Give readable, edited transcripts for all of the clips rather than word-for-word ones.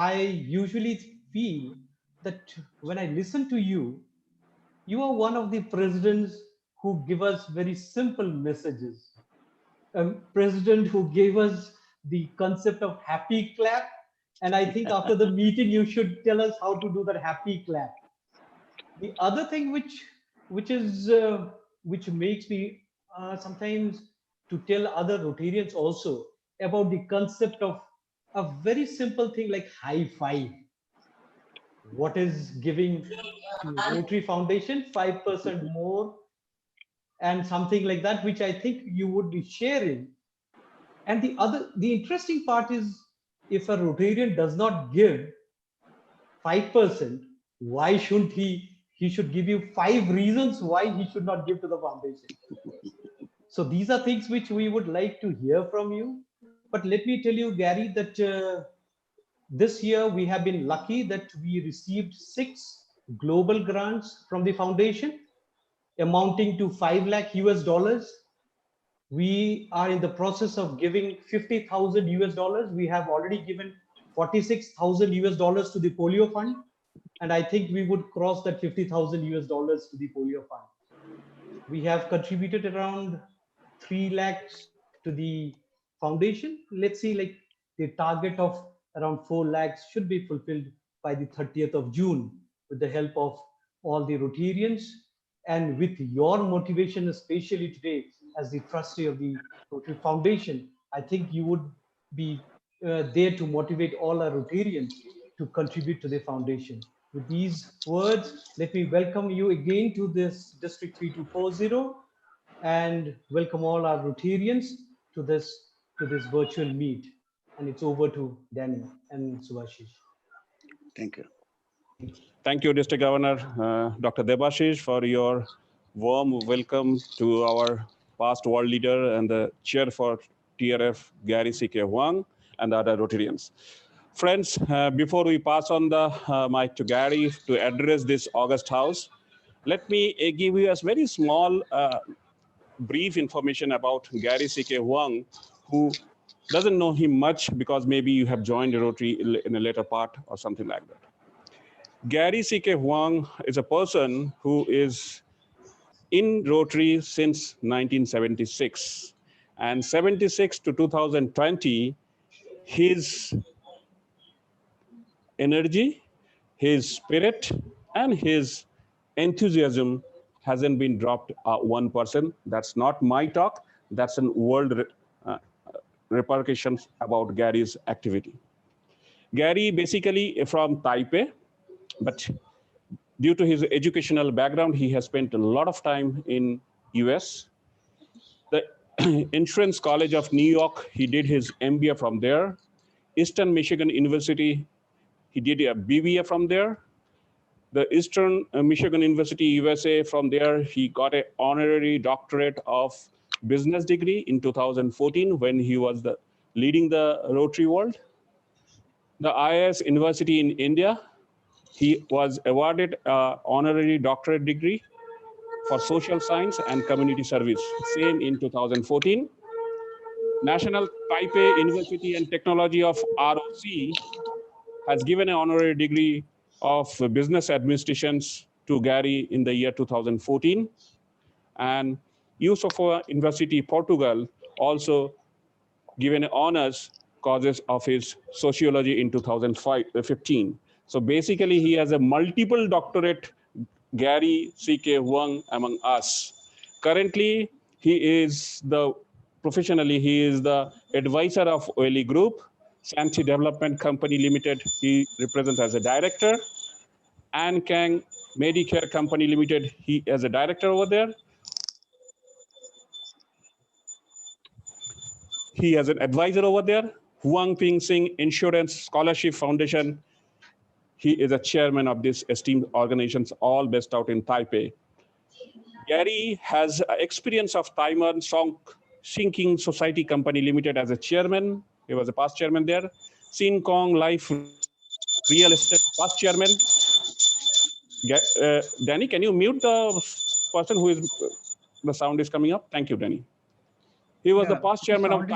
I usually feel that when I listen to you, you are one of the presidents who give us very simple messages. A president who gave us the concept of happy clap. And I think after the meeting, you should tell us how to do that happy clap. The other thing which makes me sometimes to tell other Rotarians also about the concept of a very simple thing like high five. What is giving to Rotary Foundation 5% more and something like that, which I think you would be sharing. And the interesting part is, if a Rotarian does not give 5%, why shouldn't he should give you 5 reasons why he should not give to the foundation. So these are things which we would like to hear from you. But let me tell you, Gary, that this year we have been lucky that we received 6 global grants from the foundation amounting to 5 lakh US dollars. We are in the process of giving 50,000 US dollars. We have already given 46,000 US dollars to the polio fund. And I think we would cross that 50,000 US dollars to the polio fund. We have contributed around 3 lakhs to the foundation. Let's see, like the target of around 4 lakhs should be fulfilled by the 30th of June with the help of all the Rotarians and with your motivation, especially today as the trustee of the Rotary Foundation. I think you would be there to motivate all our Rotarians to contribute to the foundation. With these words, let me welcome you again to this District 3240 and welcome all our Rotarians to this virtual meet. And it's over to Danny and Subhashish. Thank you. Thank you, District Governor Dr. Debashish, for your warm welcome to our past world leader and the chair for TRF, Gary C.K. Huang, and the other Rotarians. Friends, before we pass on the mic to Gary to address this August House, let me give you a very small brief information about Gary C.K. Huang, who doesn't know him much because maybe you have joined Rotary in a later part or something like that. Gary C.K. Huang is a person who is in Rotary since 1976. And 76 to 2020, his energy, his spirit, and his enthusiasm hasn't been dropped 1%. That's not my talk. That's a world repercussions about Gary's activity. Gary basically from Taipei, but due to his educational background, he has spent a lot of time in US. The Insurance College of New York, he did his MBA from there. Eastern Michigan University, he did a BBA from there. The Eastern Michigan University, USA, from there, he got an honorary doctorate of business degree in 2014 when he was leading the Rotary world. The IIS University in India, he was awarded an honorary doctorate degree for social science and community service, same in 2014. National Taipei University and Technology of ROC has given an honorary degree of business administrations to Gary in the year 2014. And Yusofa University, Portugal, also given honors causes of his sociology in 2015. So basically, he has a multiple doctorate, Gary C.K. Huang, among us. Currently, he is professionally, he is the advisor of OLE Group, Santi Development Company Limited. He represents as a director. Ann Kang Medicare Company Limited, he as a director over there. He has an advisor over there. Huang Ping Sing Insurance Scholarship Foundation. He is a chairman of this esteemed organizations, all based out in Taipei. Gary has experience of Taiwan Sinking Society Company Limited as a chairman. He was a past chairman there. Sin Kong Life Real Estate past chairman. Danny, can you mute the person who is, the sound is coming up? Thank you, Danny. He was the past chairman of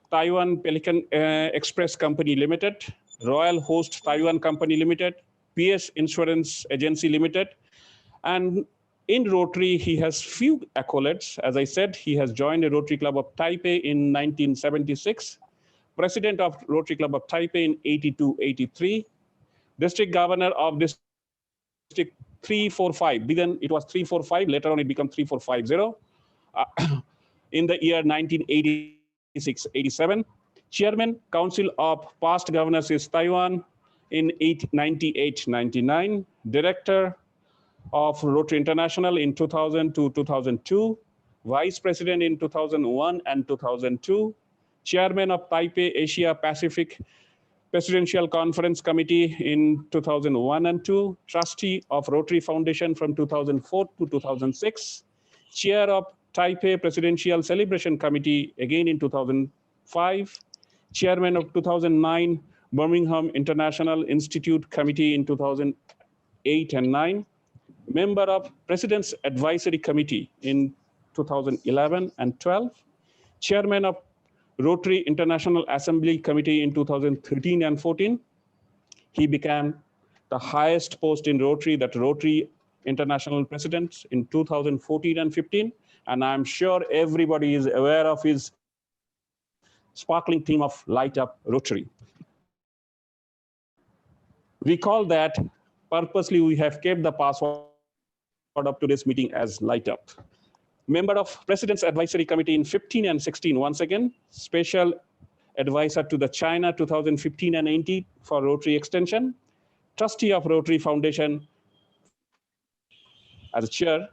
Taiwan Pelican Express Company Limited. Royal Host Taiwan Company Limited, PS Insurance Agency Limited. And in Rotary, he has few accolades. As I said, he has joined the Rotary Club of Taipei in 1976, President of Rotary Club of Taipei in 82-83, District Governor of District 345. Then it was 345. Later on, it became 3450. In the year 1986-87, Chairman Council of Past Governors is Taiwan in 98-99, Director of Rotary International in 2000 to 2002, Vice President in 2001 and 2002, Chairman of Taipei Asia Pacific Presidential Conference Committee in 2001 and 2, Trustee of Rotary Foundation from 2004 to 2006, Chair of Taipei Presidential Celebration Committee again in 2005, Chairman of 2009 Birmingham International Institute Committee in 2008 and 9, member of President's Advisory Committee in 2011 and 12, chairman of Rotary International Assembly Committee in 2013 and 14. He became the highest post in Rotary, that Rotary International President in 2014 and 15. And I'm sure everybody is aware of his sparkling theme of Light Up Rotary. We call that, purposely we have kept the password of today's meeting as Light Up. Member of President's Advisory Committee in 15 and 16, once again, special advisor to the China 2015 and 18 for Rotary Extension, trustee of Rotary Foundation as a chair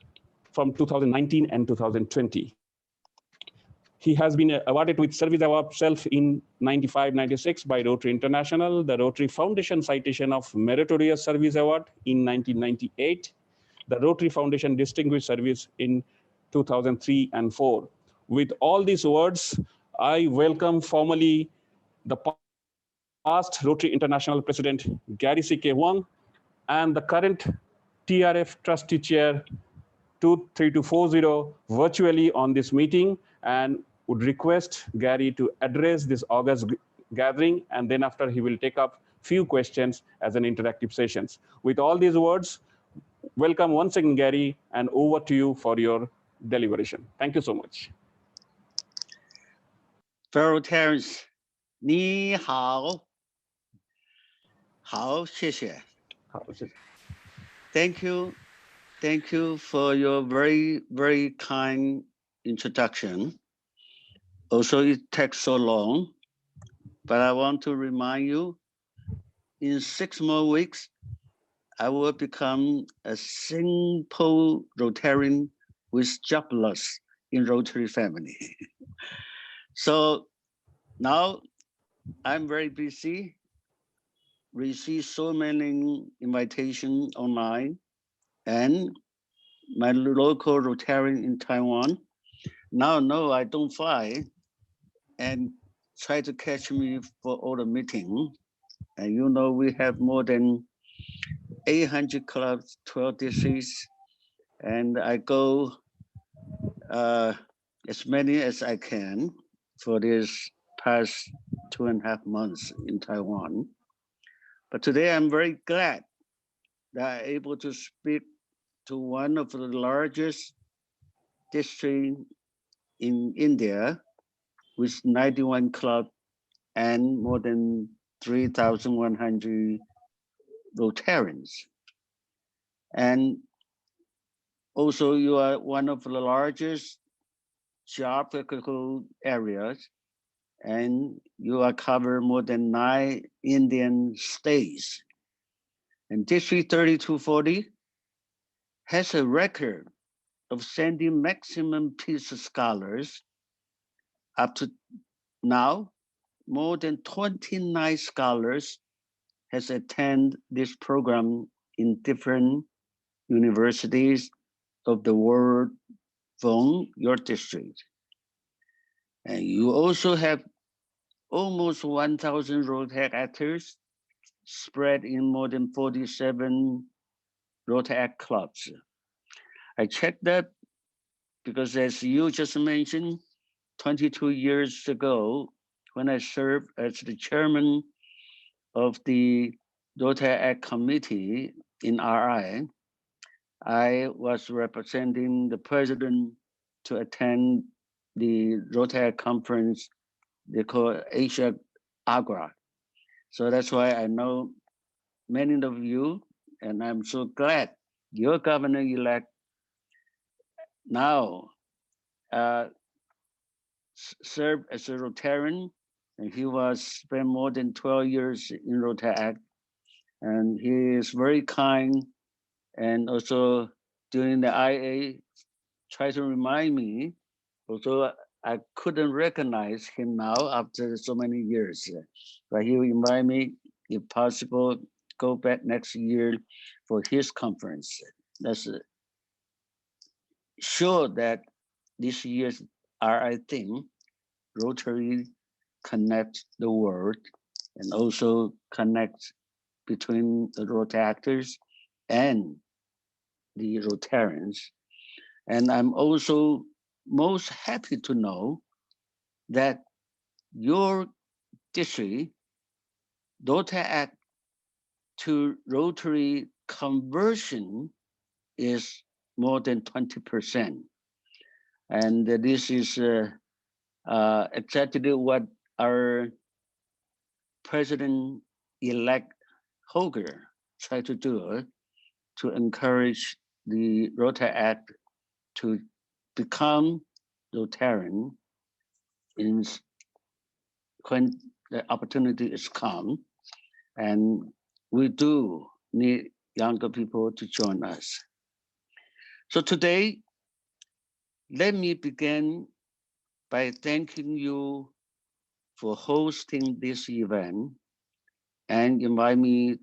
from 2019 and 2020. He has been awarded with Service Award Self in 95-96 by Rotary International, the Rotary Foundation Citation of Meritorious Service Award in 1998, the Rotary Foundation Distinguished Service in 2003 and 4. With all these words, I welcome formally the past Rotary International President, Gary C.K. Huang, and the current TRF Trustee Chair 23240 virtually on this meeting, and would request Gary to address this August gathering, and then after he will take up few questions as an interactive sessions. With all these words, welcome once again, Gary, and over to you for your deliberation. Thank you so much. Fellow Terrence, 你好，好，谢谢。好，谢谢。 Thank you for your very, very kind introduction. Also, it takes so long, but I want to remind you, in 6 more weeks, I will become a simple Rotarian with jobless in Rotary family. So now I'm very busy, receive so many invitations online, and my local Rotarian in Taiwan now know I don't fly and try to catch me for all the meeting. And you know, we have more than 800 clubs, 12 districts, and I go as many as I can for this past 2.5 months in Taiwan. But today I'm very glad that I'm able to speak to one of the largest districts in India with 91 clubs and more than 3,100 Rotarians. And also you are one of the largest geographical areas, and you are cover more than 9 Indian states. And District 3240 has a record of sending maximum peace scholars. Up to now, more than 29 scholars has attended this program in different universities of the world from your district. And you also have almost 1,000 Rotary actors spread in more than 47 Rotary clubs. I checked that because, as you just mentioned, 22 years ago, when I served as the chairman of the Rotary Act Committee in RI, I was representing the president to attend the Rotary conference they call Asia Agra. So that's why I know many of you, and I'm so glad your governor-elect now served as a Rotarian, and he was spent more than 12 years in Rotary Act, and he is very kind, and also during the IA, try to remind me, although I couldn't recognize him now after so many years, but he will invite me, if possible, go back next year for his conference. That's sure that this year's RI theme, Rotary connect the world and also connect between the Rotary actors and the Rotarians. And I'm also most happy to know that your district, Rotary Act to Rotary conversion is more than 20%. And this is exactly what our President-elect Hoger tried to do to encourage the Rotary Act to become Rotarian in when the opportunity is come, and we do need younger people to join us. So today, let me begin by thanking you for hosting this event and invite me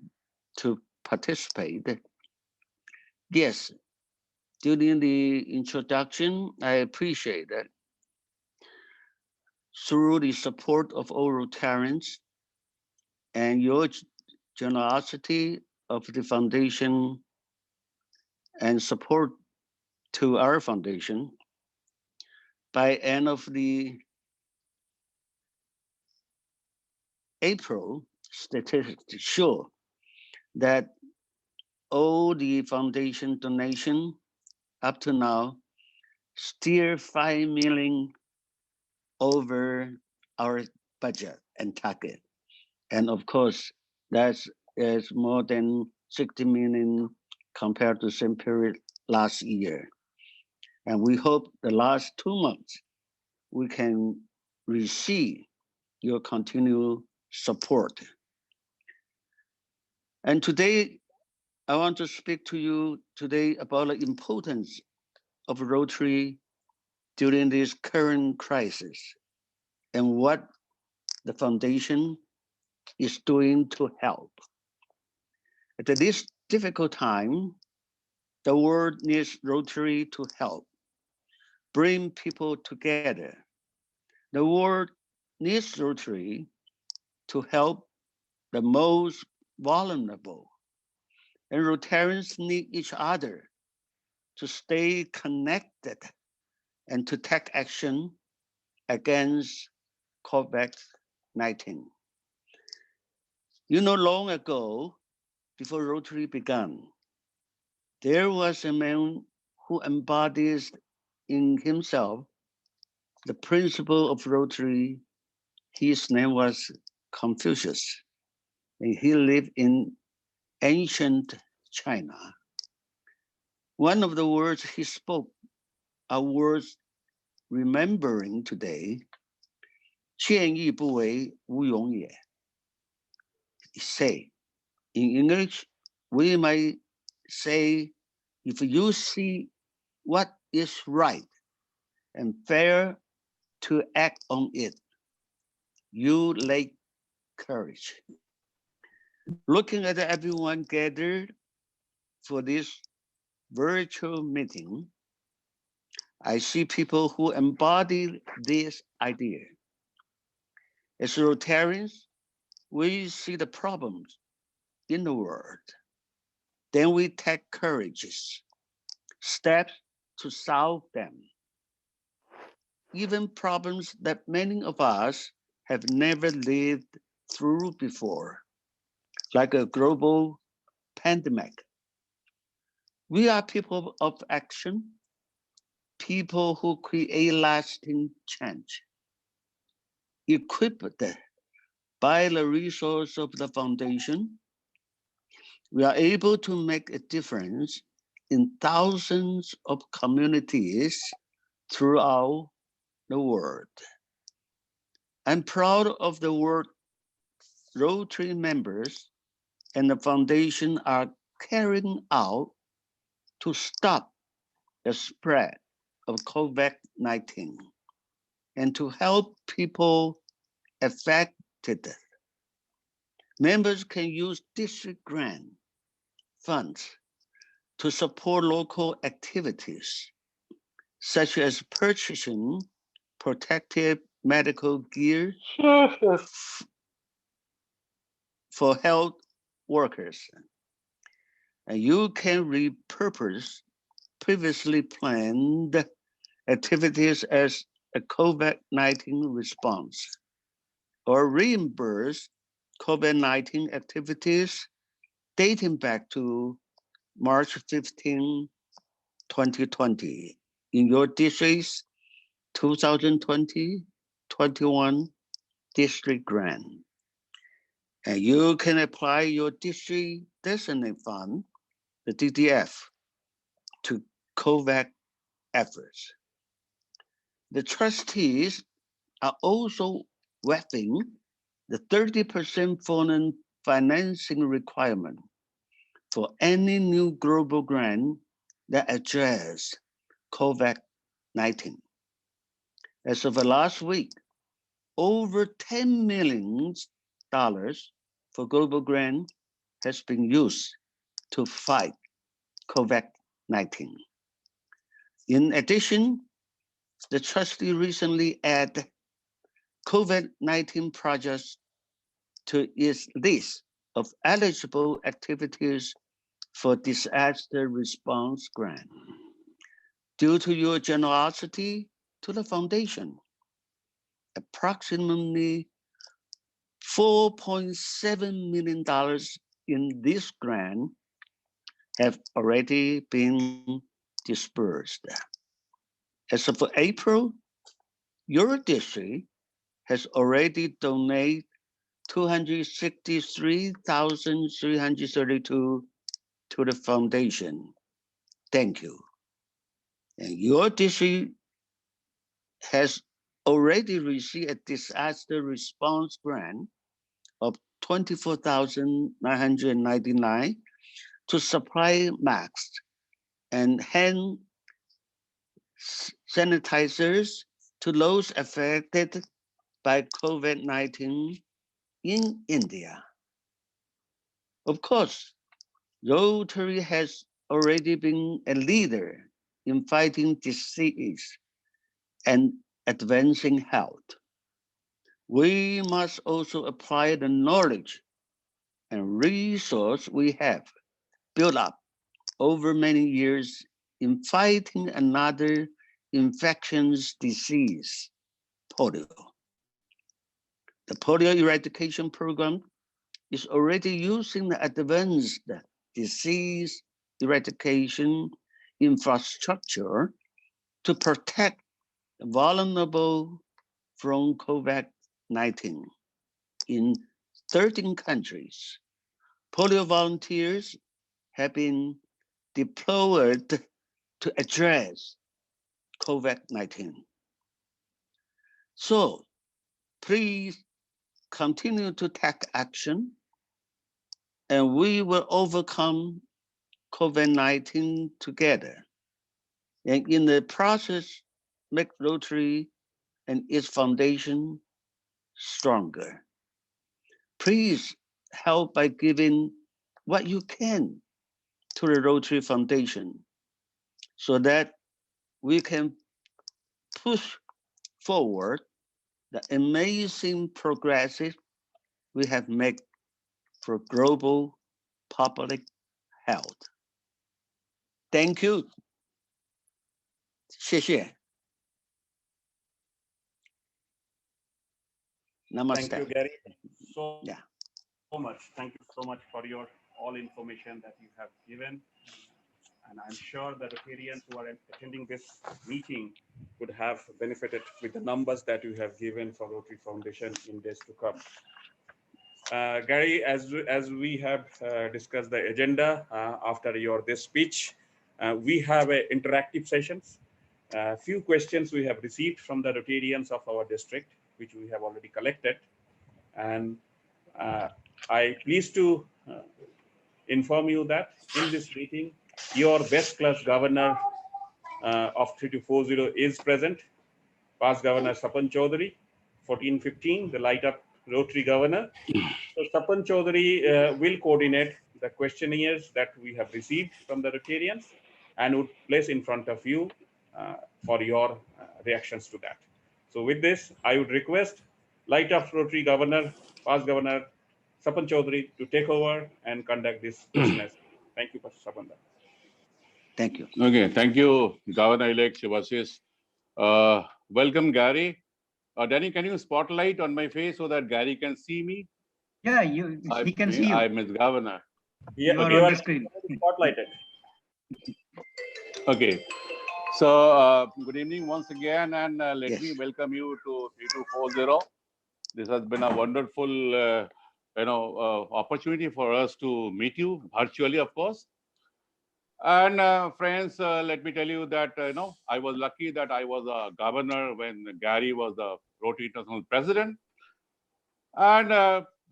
to participate. Yes, during the introduction, I appreciate that through the support of all Rotarians and your generosity of the foundation and support to our foundation, by end of the April, statistics show that all the foundation donation up to now still 5 million over our budget and target. And of course, that is more than 60 million compared to same period last year. And we hope the last 2 months we can receive your continued support. And today, I want to speak to you today about the importance of Rotary during this current crisis and what the foundation is doing to help. At this difficult time, the world needs Rotary to help bring people together. The world needs Rotary to help the most vulnerable. And Rotarians need each other to stay connected and to take action against COVID-19. You know, long ago, before Rotary began, there was a man who embodies in himself the principle of Rotary. His name was Confucius, and he lived in ancient China. One of the words he spoke are words remembering today. 见义不为无勇也. Say, in English, we might say, if you see what is right and fair to act on it, you lack courage. Looking at everyone gathered for this virtual meeting, I see people who embody this idea. As Rotarians, we see the problems in the world. Then we take courageous steps to solve them. Even problems that many of us have never lived through before. like a global pandemic. We are people of action, people who create lasting change. Equipped by the resource of the foundation, we are able to make a difference in thousands of communities throughout the world. I'm proud of the work Rotary members and the foundation are carrying out to stop the spread of COVID-19 and to help people affected. Members can use district grant funds to support local activities, such as purchasing protective medical gear for health workers. And you can repurpose previously planned activities as a COVID-19 response or reimburse COVID-19 activities dating back to March 15, 2020 in your district's 2020-21 district grant. And you can apply your district designated fund, the DDF, to COVID efforts. The trustees are also waiving the 30% foreign financing requirement for any new global grant that address COVID-19. As of last week, over $10 million for global grant has been used to fight COVID-19. In addition, the trustee recently added COVID-19 projects to its list of eligible activities for disaster response grant. Due to your generosity to the foundation, approximately $4.7 million in this grant have already been dispersed. As of April, your district has already donated $263,332 to the foundation. Thank you. And your district has already received a disaster response grant of $24,999 to supply masks and hand sanitizers to those affected by COVID-19 in India. Of course, Rotary has already been a leader in fighting disease and advancing health. We must also apply the knowledge and resource we have built up over many years in fighting another infectious disease, polio. The polio eradication program is already using the advanced disease eradication infrastructure to protect the vulnerable from COVID-19 in 13 countries. Polio volunteers have been deployed to address COVID-19. So please continue to take action and we will overcome COVID-19 together. And in the process, make Rotary and its foundation stronger. Please help by giving what you can to the Rotary Foundation so that we can push forward the amazing progress we have made for global public health. Thank you. 谢谢. Namaste. Thank you, Gary. So Yeah. so much. Thank you so much for your all information that you have given. And I'm sure the Rotarians who are attending this meeting would have benefited with the numbers that you have given for Rotary Foundation in days to come. Gary, as we have discussed the agenda after your this speech, we have interactive sessions. A few questions we have received from the Rotarians of our district, which we have already collected. And I pleased to inform you that in this meeting, your best class governor of 3240 is present, past Governor Sapan Chaudhary, 1415, the light up Rotary Governor. So Sapan Chaudhary will coordinate the questionnaires that we have received from the Rotarians and would place in front of you for your reactions to that. So with this, I would request light up Rotary Governor, past Governor Sapan Chaudhary to take over and conduct this questionnaire. Thank you, Pastor Sapan. Thank you. Okay, thank you, Governor-elect Shivashis. Welcome, Gary. Danny, can you spotlight on my face so that Gary can see me? Yeah, he can see you. I'm his governor. Yeah, You are on the screen. Spotlighted. Okay. So, good evening once again, and let Yes. me welcome you to 3240. This has been a wonderful, opportunity for us to meet you virtually, of course. And friends, let me tell you that I was lucky that I was a governor when Gary was the Rotary International president. And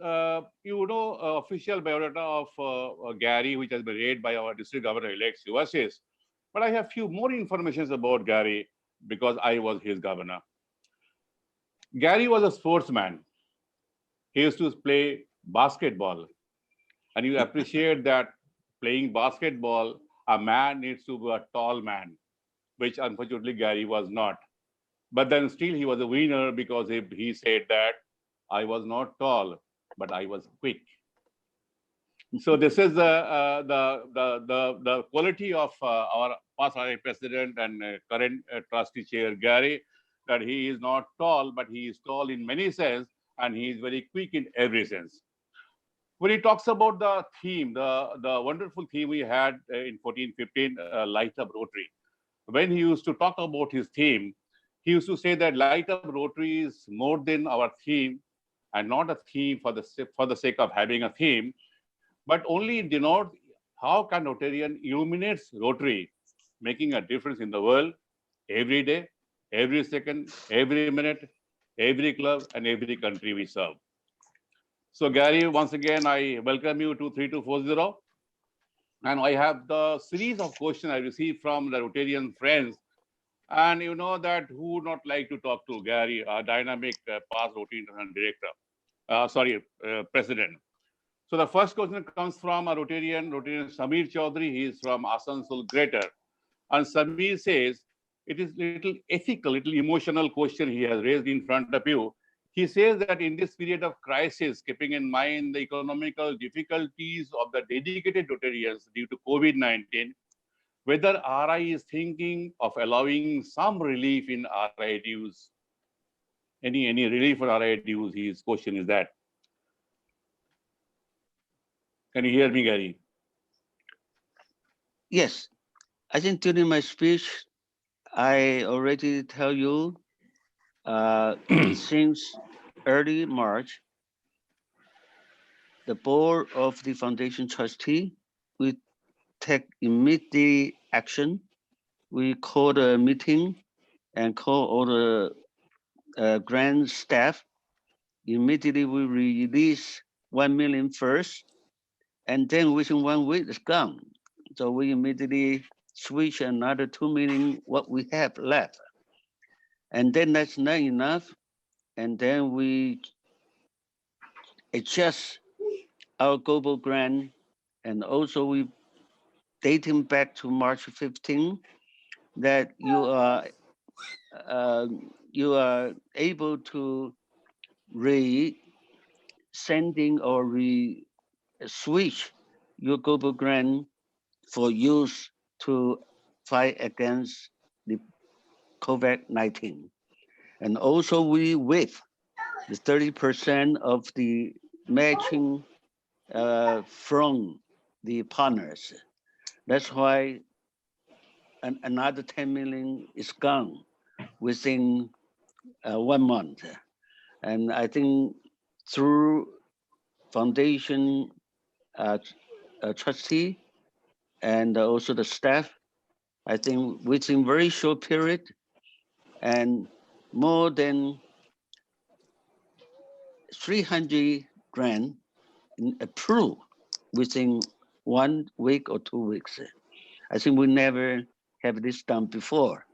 official biodata of Gary, which has been read by our district governor-elect Shivashis. But I have few more information about Gary because I was his governor. Gary was a sportsman. He used to play basketball, and you appreciate that playing basketball, a man needs to be a tall man, which unfortunately Gary was not. But then still he was a winner because he said that I was not tall, but I was quick. So this is the quality of our past RI president and current trustee chair Gary, that he is not tall, but he is tall in many sense, and he is very quick in every sense. When he talks about the theme, the wonderful theme we had in 1415, Light Up Rotary, when he used to talk about his theme, he used to say that Light Up Rotary is more than our theme, and not a theme for the sake of having a theme, but only denote how can Rotarian illuminates Rotary, making a difference in the world every day, every second, every minute, every club, and every country we serve. So Gary, once again, I welcome you to 3240. And I have the series of questions I received from the Rotarian friends. And you know that who would not like to talk to Gary, a dynamic past Rotary International president. So the first question comes from a Rotarian Samir Chaudhary. He is from Asansol Greater. And Samir says, it is little ethical, little emotional question he has raised in front of you. He says that in this period of crisis, keeping in mind the economical difficulties of the dedicated Rotarians due to COVID-19, whether RI is thinking of allowing some relief in RI dues. Any relief for RI dues, his question is that. Can you hear me, Gary? Yes. I think during my speech, I already tell you since early March, the board of the foundation trustee will take immediate action. We called a meeting and call all the grant staff. Immediately we release 1 million first, and then within 1 week it's gone. So we immediately switch another 2 million what we have left. And then that's not enough. And then we adjust our global grant, and also we dating back to March 15 that you are able to sending or switch your global grant for use to fight against the COVID-19. And also we waive the 30% of the matching from the partners. That's why another 10 million is gone within 1 month. And I think through foundation trustee and also the staff, I think within very short period and more than 300 grand approved within 1 week or 2 weeks. I think we never have this done before.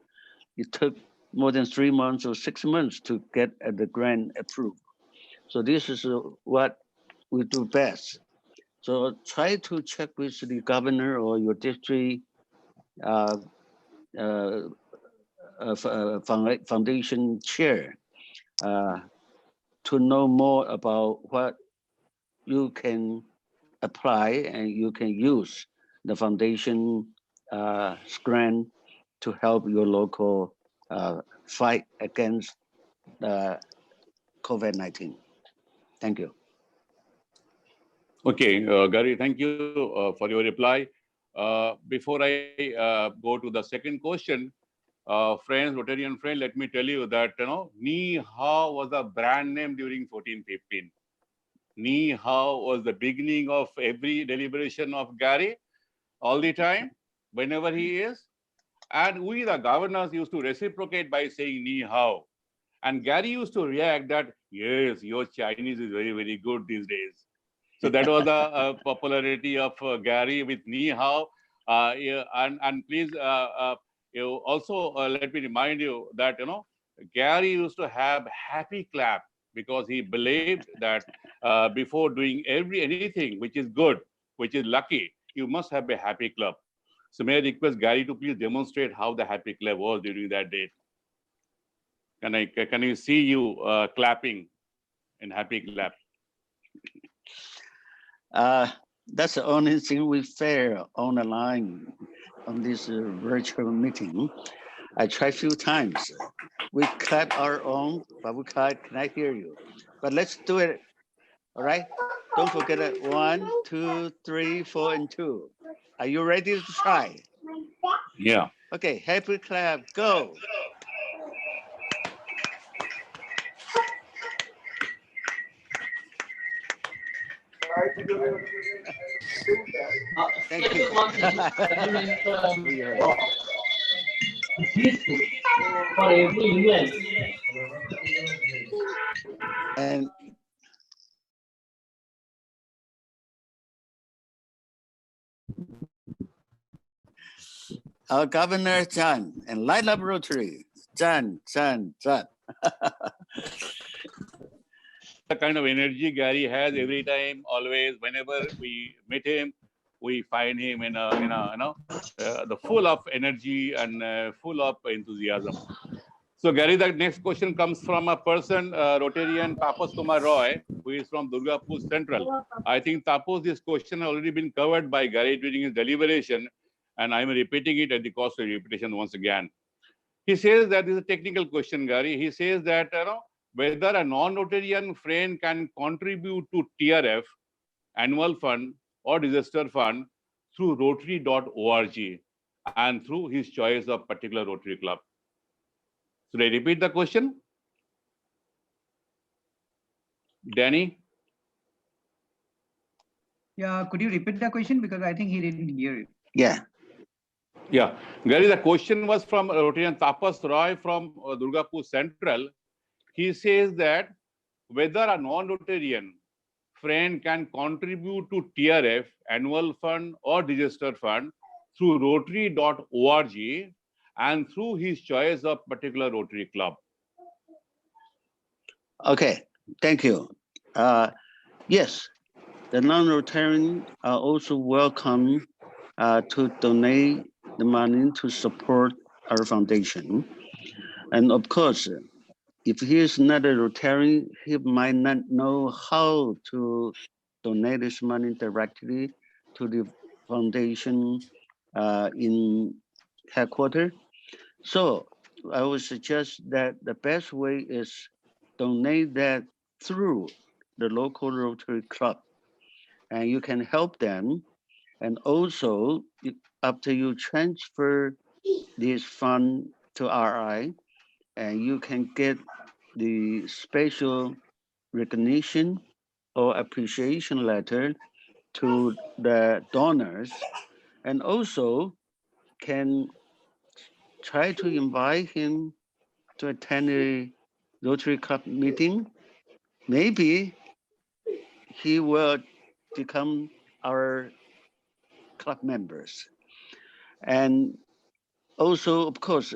It took more than 3 months or 6 months to get the grant approved. So this is what we do best. So try to check with the governor or your district foundation chair to know more about what you can apply and you can use the foundation grant to help your local fight against COVID-19. Thank you. Okay, Gary, thank you for your reply. Before I go to the second question, friends, Rotarian friend, let me tell you that, Ni Hao was a brand name during 1415. Ni Hao was the beginning of every deliberation of Gary all the time, whenever he is. And we, the governors, used to reciprocate by saying Ni Hao. And Gary used to react that, yes, your Chinese is very, very good these days. So that was the popularity of Gary with Ni Hao. Yeah, and please, you also let me remind you that, Gary used to have happy clap because he believed that before doing anything which is good, which is lucky, you must have a happy clap. So may I request Gary to please demonstrate how the happy clap was during that day? Can you see you clapping in happy clap? That's the only thing we fair on the line on this virtual meeting. I tried a few times. We clap our own, but we cannot hear you. But let's do it. All right. Don't forget it. 1, 2, 3, 4, and 2. Are you ready to try? Yeah. Okay. Happy clap. Go. Thank you. For every Indian. And our Governor Chan and Light Up Rotary. Chan. The kind of energy Gary has every time, always, whenever we meet him, we find him in the full of energy and full of enthusiasm. So Gary, the next question comes from a person, Rotarian Tapas Kumar Roy, who is from Durgapur Central. I think Tapas, this question has already been covered by Gary during his deliberation, and I'm repeating it at the cost of repetition once again. He says that this is a technical question, Gary. He says that whether a non-Rotarian friend can contribute to TRF, annual fund or disaster fund through rotary.org and through his choice of particular Rotary club. Should I repeat the question? Danny? Yeah, could you repeat the question? Because I think he didn't hear it. yeah. Yeah. Gary, the question was from Rotarian Tapas Roy from Durgapur Central. He says that whether a non-Rotarian friend can contribute to TRF, annual fund or disaster fund through rotary.org and through his choice of particular Rotary club. Okay. Thank you. Yes, the non-Rotarian are also welcome to donate the money to support our foundation. And of course, if he is not a Rotarian, he might not know how to donate this money directly to the foundation in headquarters. So I would suggest that the best way is donate that through the local Rotary Club. and you can help them. And also, after you transfer this fund to RI, and you can get the special recognition or appreciation letter to the donors, and also can try to invite him to attend a Rotary Club meeting. Maybe he will become our club members. And also, of course,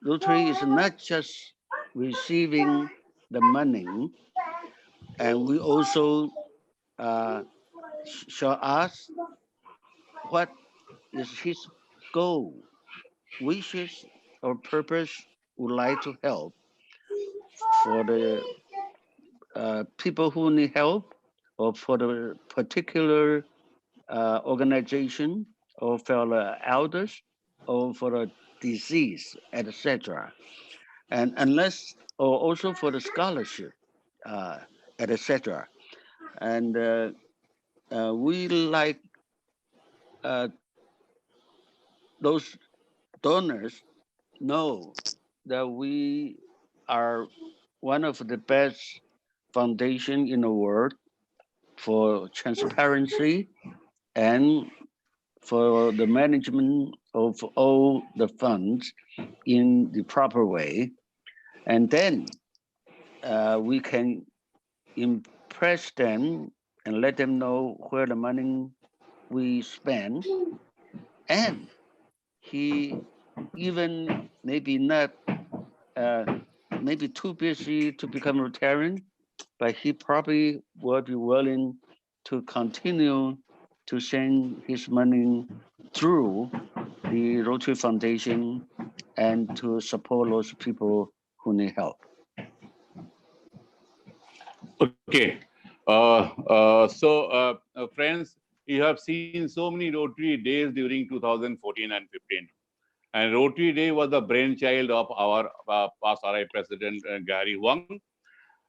Rotary is not just receiving the money, and we also shall ask what is his goal, wishes, or purpose would like to help for the people who need help, or for the particular organization, or for the elders, or for the disease, etc. And unless, or also for the scholarship, etc. And we like those donors know that we are one of the best foundation in the world for transparency and for the management of all the funds in the proper way. And then we can impress them and let them know where the money we spend. And he even maybe not, maybe too busy to become Rotarian, but he probably will be willing to continue to send his money through the Rotary Foundation and to support those people who need help. Okay. Friends, you have seen so many Rotary days during 2014 and 15. And Rotary Day was the brainchild of our past RI President, Gary Huang.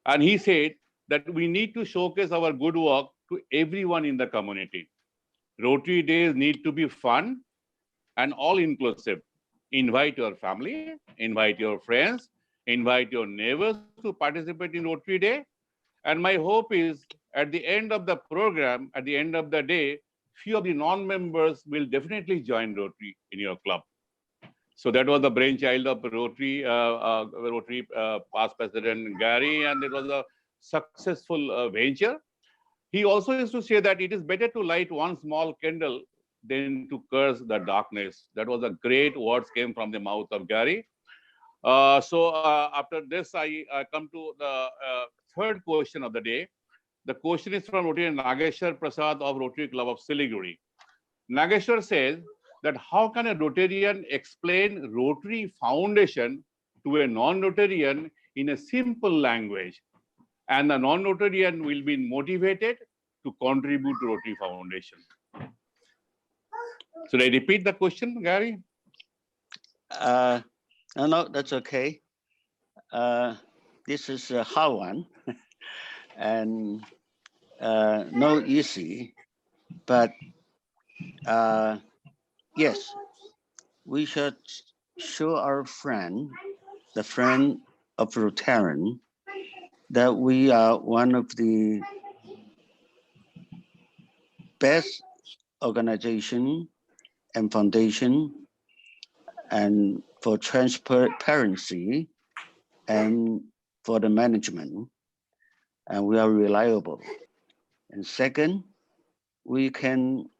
And he said that we need to showcase our good work to everyone in the community. Rotary Days need to be fun and all inclusive. Invite your family, invite your friends, invite your neighbors to participate in Rotary Day. And my hope is at the end of the program, at the end of the day, few of the non-members will definitely join Rotary in your club. So that was the brainchild of Rotary, past President Gary, and it was a successful venture. He also used to say that it is better to light one small candle than to curse the darkness. That was a great words came from the mouth of Gary. After this, I come to the third question of the day. The question is from Rotary Nageshwar Prasad of Rotary Club of Siliguri. Nageshwar says that how can a Rotarian explain Rotary Foundation to a non-Rotarian in a simple language, and the non-Rotarian will be motivated to contribute to Rotary Foundation. Should I repeat the question, Gary? No, that's okay. This is Huang, and no easy, but yes, we should show our friend, the friend of Rotarian, that we are one of the best organization and foundation and for transparency and for the management, and we are reliable. And second, we can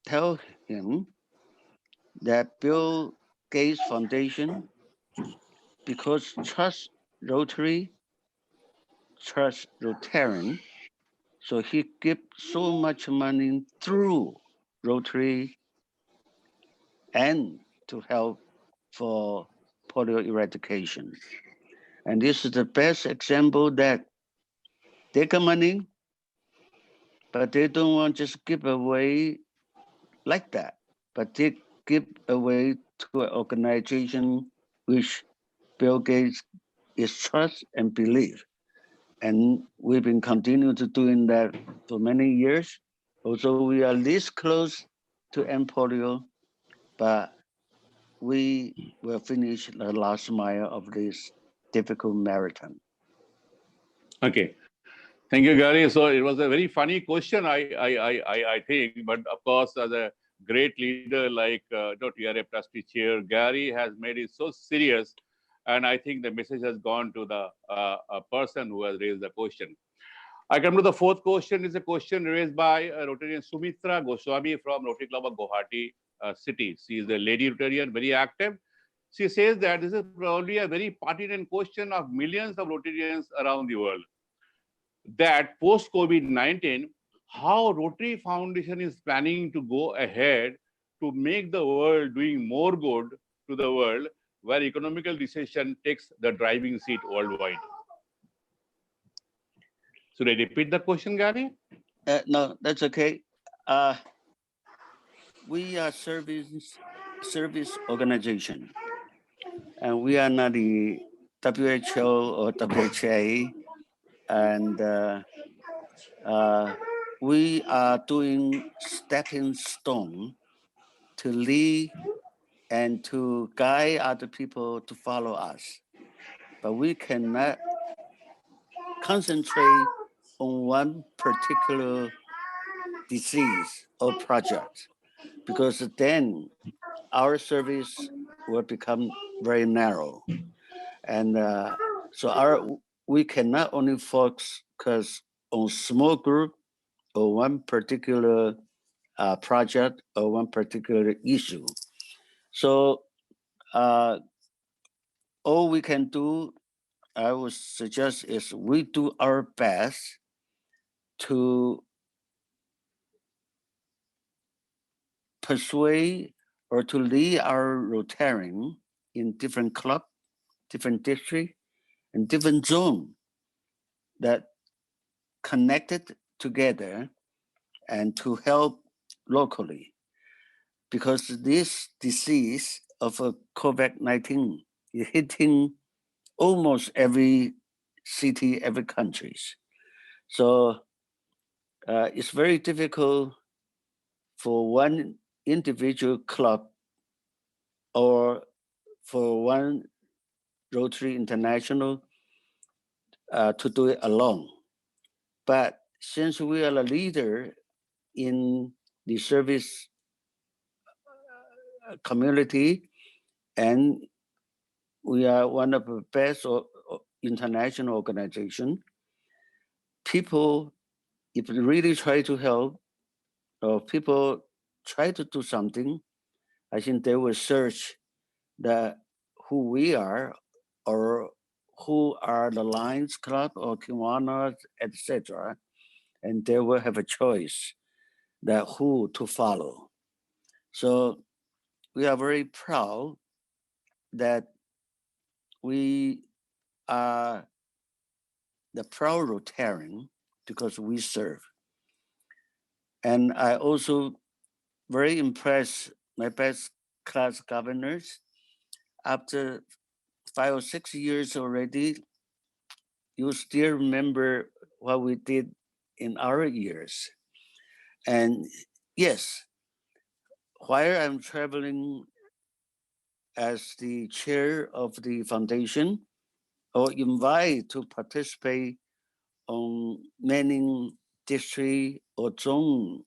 tell him that Bill Gates Foundation, because trust Rotary, trust Rotarian, so he gives so much money through Rotary and to help for polio eradication. And this is the best example that they got money, but they don't want to just give away like that, but they give away to an organization which Bill Gates is trust and believe. And we've been continuing to doing that for many years. Also, we are least close to end polio, but we will finish the last mile of this difficult marathon. Okay. Thank you, Gary. So it was a very funny question, I think. But of course, as a great leader like TRA trustee chair, Gary has made it so serious, and I think the message has gone to the person who has raised the question. I come to the fourth question. Is a question raised by Rotarian Sumitra Goswami from Rotary Club of Guwahati City. She is a lady Rotarian, very active. She says that this is probably a very pertinent question of millions of Rotarians around the world. That post COVID-19, how Rotary Foundation is planning to go ahead to make the world doing more good to the world, where economical recession takes the driving seat worldwide. Should I repeat the question, Gary? No, that's okay. We are service organization, and we are not the WHO or WHA, and we are doing stepping stone to lead and to guide other people to follow us. But we cannot concentrate on one particular disease or project, because then our service will become very narrow. And so we cannot only focus on small group or one particular project or one particular issue. So all we can do, I would suggest, is we do our best to persuade or to lead our Rotarian in different club, different district, and different zone that connected together and to help locally. Because this disease of COVID-19 is hitting almost every city, every country. So it's very difficult for one individual club or for one Rotary International to do it alone. But since we are a leader in the service community, and we are one of the best international organization, people, if they really try to help, or people try to do something, I think they will search who we are, or who are the Lions Club or Kiwanis, etc., and they will have a choice that who to follow. So we are very proud that we are the proud Rotarian because we serve. And I also very impressed my best class governors. After 5 or 6 years already, you still remember what we did in our years. And yes, while I'm traveling as the chair of the foundation, or invite to participate on many district or zone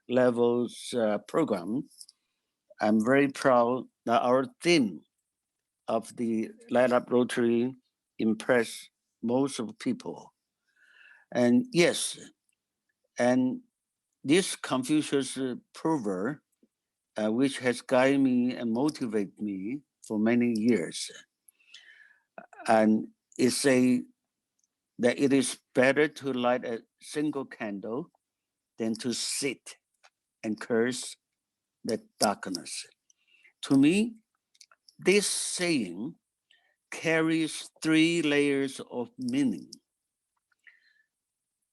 levels program, I'm very proud that our theme of the Light Up Rotary impressed most of people. And yes, and this Confucius proverb, which has guided me and motivated me for many years, and it say that it is better to light a single candle than to sit and curse the darkness. To me, this saying carries 3 layers of meaning.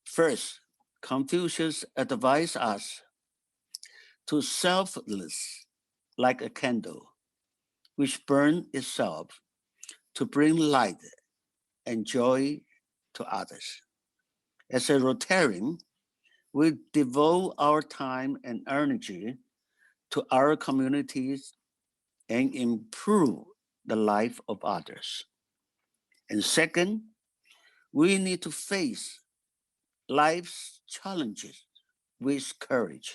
First, Confucius advised us to selfless like a candle, which burns itself to bring light and joy to others. As a Rotarian, we devote our time and energy to our communities and improve the life of others. And second, we need to face life's challenges with courage.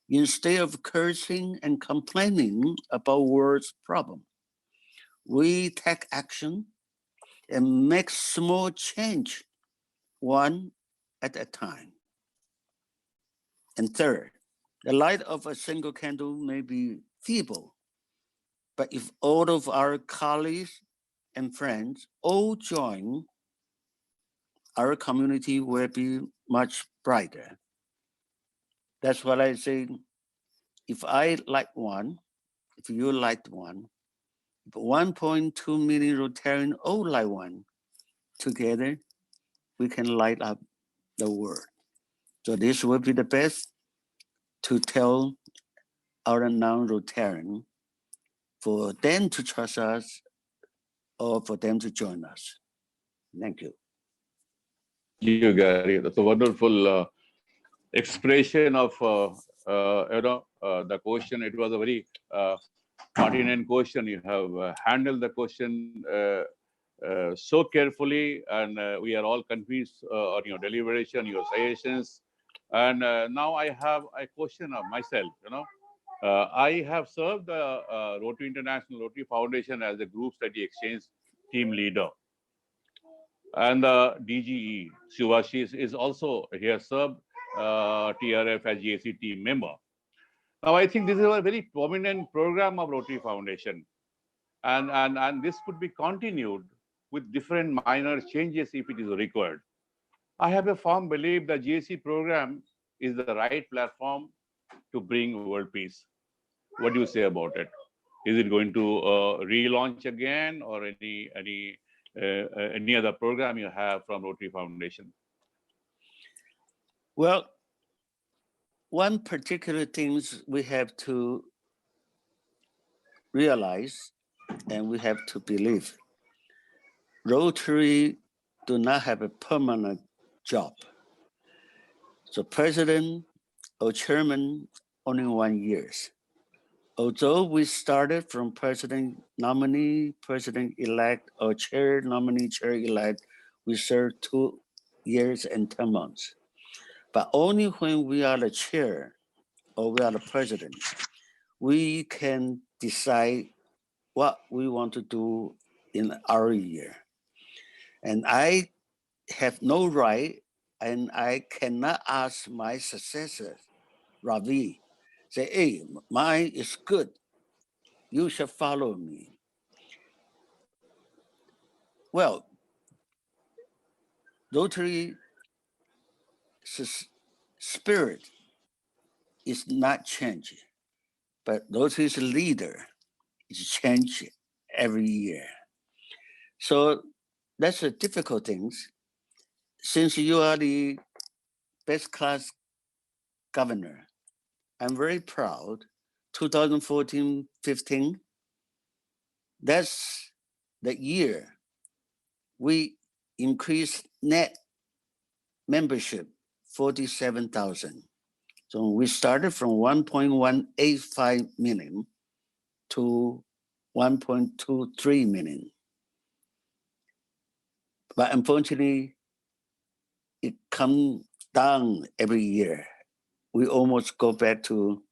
Instead of cursing and complaining about world's problem, we take action and make small change one at a time. And third, the light of a single candle may be feeble, but if all of our colleagues and friends all join, our community will be much brighter. That's what I say. If I light one, if you light one, if 1.2 million Rotarian all light one, together we can light up the world. So this will be the best to tell our non-Rotarian for them to trust us or for them to join us. Thank you. Thank you, Gary. That's a wonderful expression of the question. It was a very pertinent question. You have handled the question so carefully, and we are all confused on your deliberation, your suggestions. And now I have a question of myself. I have served the Rotary International Rotary Foundation as a group study exchange team leader. And the DGE, Shivashis, is also here served TRF as GAC team member. Now, I think this is a very prominent program of Rotary Foundation. And this could be continued with different minor changes if it is required. I have a firm belief that GAC program is the right platform to bring world peace. What do you say about it? Is it going to relaunch again, or any other program you have from Rotary Foundation? Well, one particular things we have to realize and we have to believe. Rotary do not have a permanent job. So president or chairman only 1 year. Although we started from president nominee, president-elect, or chair nominee, chair-elect, we served 2 years and 10 months. But only when we are the chair or we are the president, we can decide what we want to do in our year. And I have no right, and I cannot ask my successor, Ravi, say, hey, mine is good. You shall follow me. Well, Rotary spirit is not changing, but Rotary's leader is changing every year. So that's a difficult thing. Since you are the best class governor, I'm very proud. 2014-15, that's the year we increased net membership 47,000. So we started from 1.185 million to 1.23 million. But unfortunately, it comes down every year. We almost go back to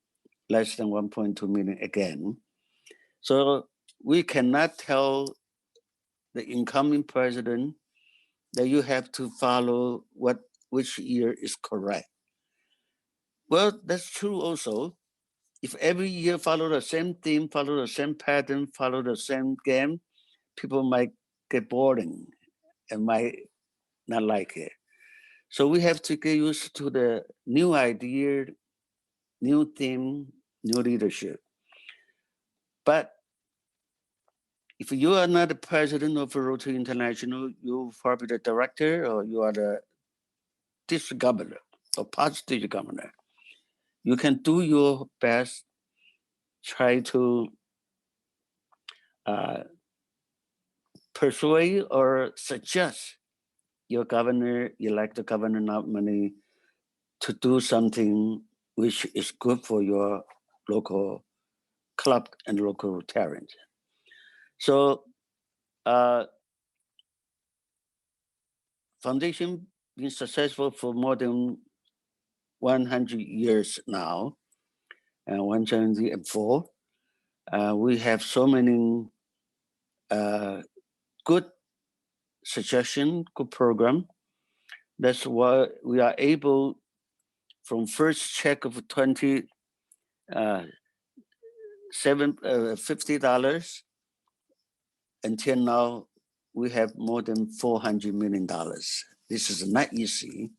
less than 1.2 million again. So we cannot tell the incoming president that you have to follow which year is correct. Well, that's true also. If every year follow the same theme, follow the same pattern, follow the same game, people might get boring and might not like it. So we have to get used to the new idea, new theme, new leadership. But if you are not the president of Rotary International, you're probably the director or you are the district governor or past district governor. You can do your best, try to persuade or suggest your governor, elect the governor nominee to do something which is good for your local club and local Rotarians. So foundation been successful for more than 100 years now, and 104. We have so many good suggestion, good program. That's why we are able, from first check of $50 until now, we have more than $400 million. This is not easy,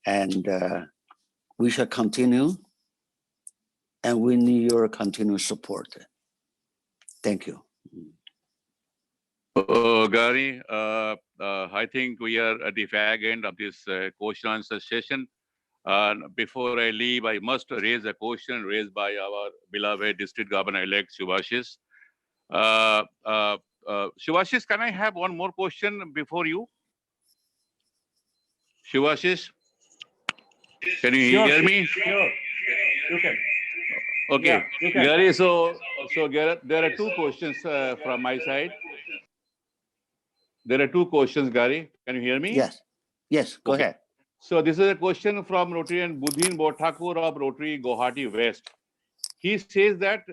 and we shall continue, and we need your continued support. Thank you. Gary, I think we are at the fag end of this question answer session. Before I leave, I must raise a question raised by our beloved District Governor-elect Subhashis. Subhashis, can I have one more question before you? Subhashis, can you hear me? Sure, you can. Okay, Yeah, you can. Gary, there are two questions from my side. There are two questions, Gary. Can you hear me? Yes, go ahead. So this is a question from Rotarian Budhin Bothakur of Rotary Guwahati West. He says that,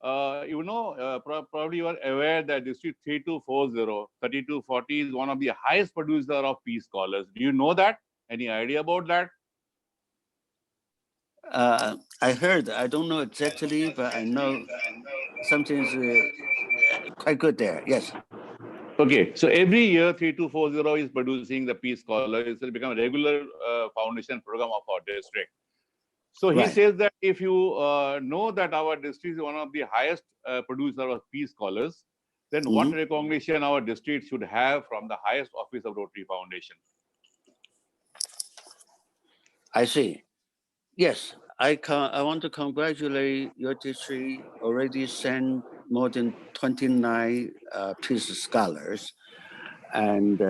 probably you are aware that District 3240, 3240 is one of the highest producer of Peace Scholars. Do you know that? Any idea about that? I heard, I don't know exactly, but I know something's quite good there. Yes. Okay, so every year 3240 is producing the Peace Scholar. It's become a regular foundation program of our district. So he says that if you know that our district is one of the highest producer of Peace Scholars, then what recognition our district should have from the highest office of Rotary Foundation? I see. Yes, I want to congratulate your district. Already sent more than 29 Peace Scholars, and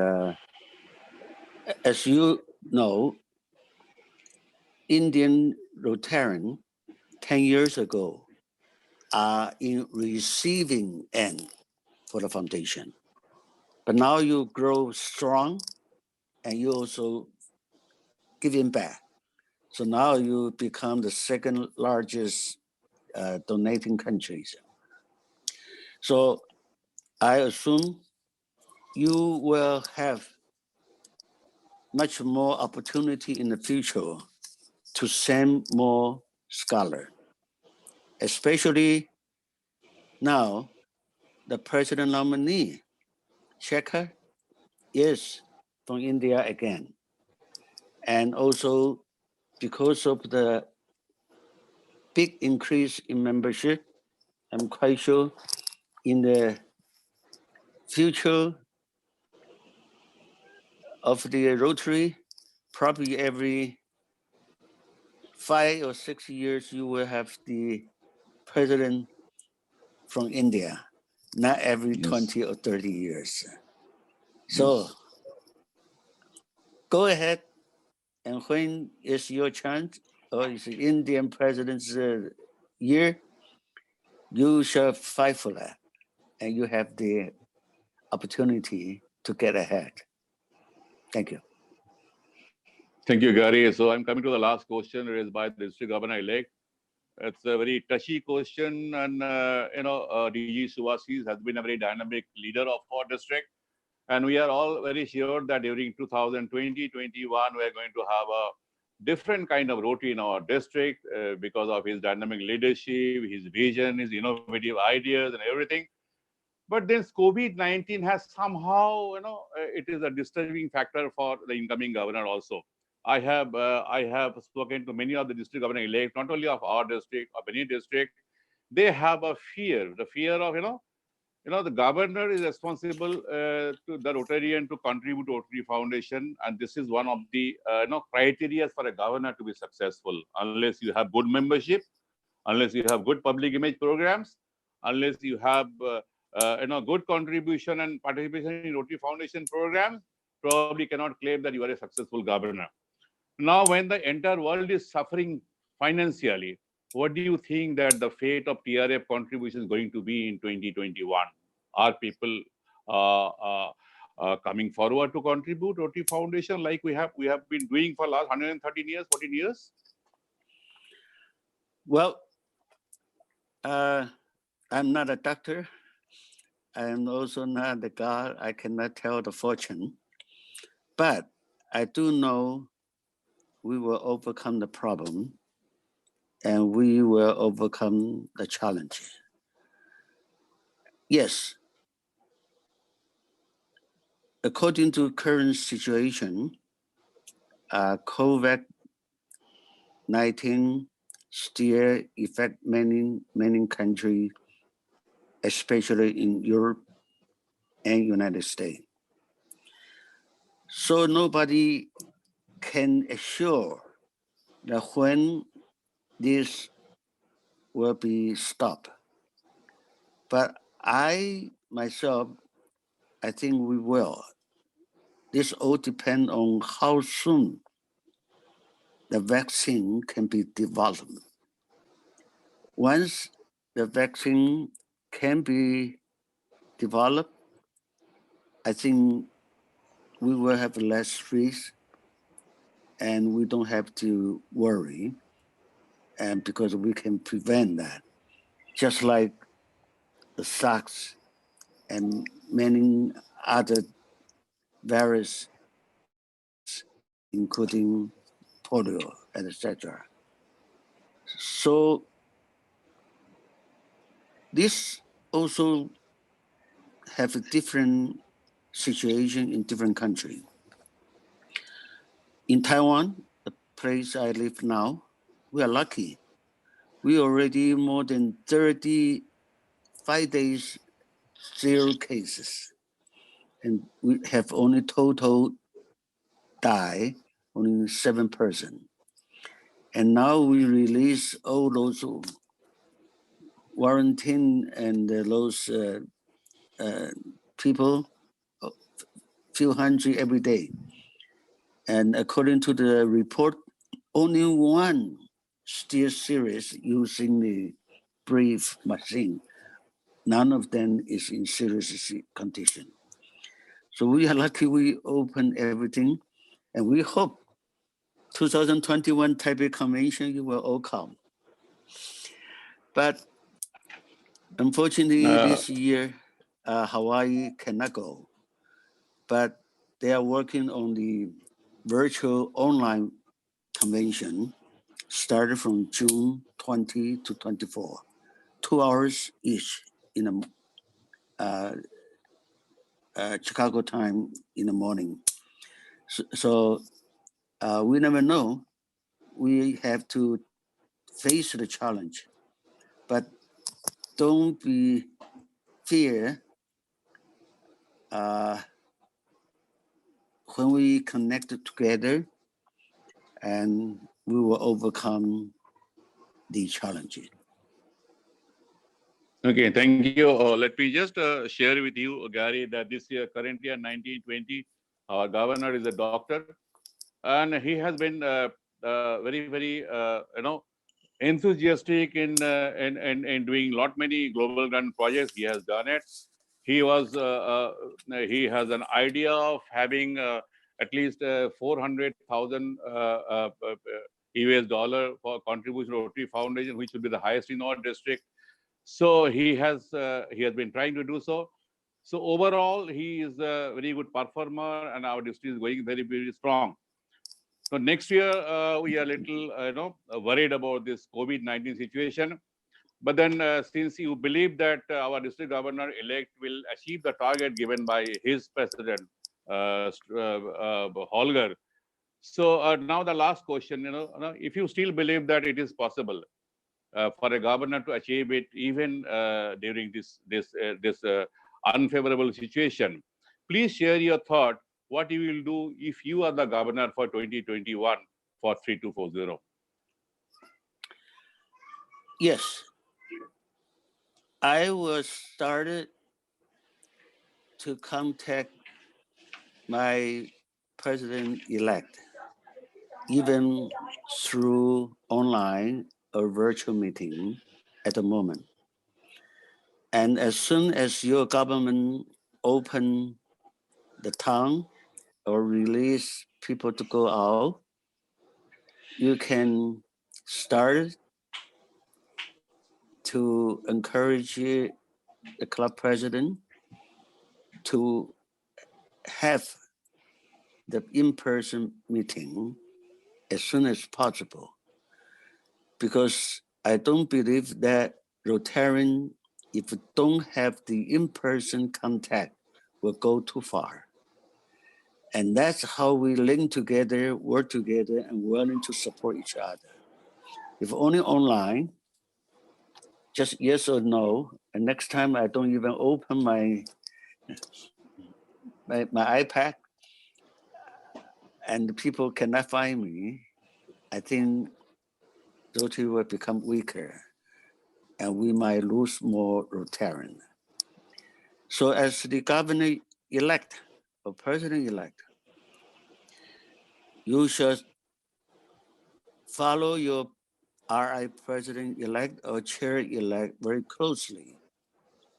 as you know, Indian Rotarian 10 years ago are in receiving end for the foundation. But now you grow strong and you also giving back. So now you become the second largest donating countries. So I assume you will have much more opportunity in the future to send more scholars, especially now the president nominee, Shekhar, is from India again. And also because of the big increase in membership, I'm quite sure in the future of the Rotary, probably every 5 or 6 years, you will have the president from India, not every 20 or 30 years. So go ahead, and when is your chance, or is the Indian president's year, you shall fight for that, and you have the opportunity to get ahead. Thank you. Thank you, Gary. So I'm coming to the last question raised by the District Governor-elect. It's a very touchy question, and DG Subhashis has been a very dynamic leader of our district, and we are all very sure that during 2020-21 we're going to have a different kind of Rotary in our district because of his dynamic leadership, his vision, his innovative ideas, and everything. But then COVID-19 has somehow, it is a disturbing factor for the incoming governor also. I have spoken to many of the district governor-elect, not only of our district, of any district. They have a fear, the fear of, the governor is responsible to the Rotarian to contribute to Rotary Foundation, and this is one of the criteria for a governor to be successful. Unless you have good membership, unless you have good public image programs, unless you have good contribution and participation in Rotary Foundation programs, probably cannot claim that you are a successful governor. Now, when the entire world is suffering financially, what do you think that the fate of PRF contribution is going to be in 2021? Are people uh, uh, coming forward to contribute Roti Foundation like we have been doing for last 113 years, 14 years? Well, I'm not a doctor. I am also not the God. I cannot tell the fortune. But I do know we will overcome the problem and we will overcome the challenge. Yes, according to current situation, COVID-19 still affect many countries, especially in Europe and United States. So nobody can assure that when this will be stopped. But I myself, I think we will. This all depends on how soon the vaccine can be developed. Once the vaccine can be developed, I think we will have less risk and we don't have to worry, and because we can prevent that. Just like the SARS and many other viruses, including polio, etc. So this also have a different situation in different countries. In Taiwan, the place I live now, we are lucky. We already more than 35 days, 0 cases. And we have only total die, only 7 persons. And now we release all those quarantine and those people, few hundred every day. And according to the report, only one still serious using the PRIP machine. None of them is in serious condition. So we are lucky we open everything, and we hope 2021 Taipei Convention you will all come. But unfortunately, this year, Hawaii cannot go. But they are working on the virtual online convention started from June 20 to 24, 2 hours each in the Chicago time in the morning. So we never know. We have to face the challenge, but don't be fear. When we connect together, and we will overcome the challenges. Okay, thank you. Let me just share with you, Gary, that this year, currently in 1920, our governor is a doctor, and he has been very, very, enthusiastic in doing lot many global gun projects. He has done it. He has an idea of having at least 400,000 US dollar for contribution to Rotary Foundation, which will be the highest in our district. So he has been trying to do so. So overall, he is a very good performer, and our district is going very, very strong. So next year, we are a little, worried about this COVID-19 situation. But then, since you believe that our district governor-elect will achieve the target given by his president, Holger. So now the last question, if you still believe that it is possible for a governor to achieve it, even during this unfavorable situation, please share your thought. What you will do if you are the governor for 2021 for 3240? Yes, I was started to contact my president-elect even through online or virtual meeting at the moment. And as soon as your government open the town or release people to go out, you can start to encourage the club president to have the in-person meeting as soon as possible. Because I don't believe that Rotarian, if we don't have the in-person contact, will go too far. And that's how we link together, work together, and willing to support each other. If only online, just yes or no, and next time I don't even open my iPad and people cannot find me, I think Rotary will become weaker and we might lose more Rotarian. So as the governor-elect or president-elect, you should follow your RI president-elect or chair-elect very closely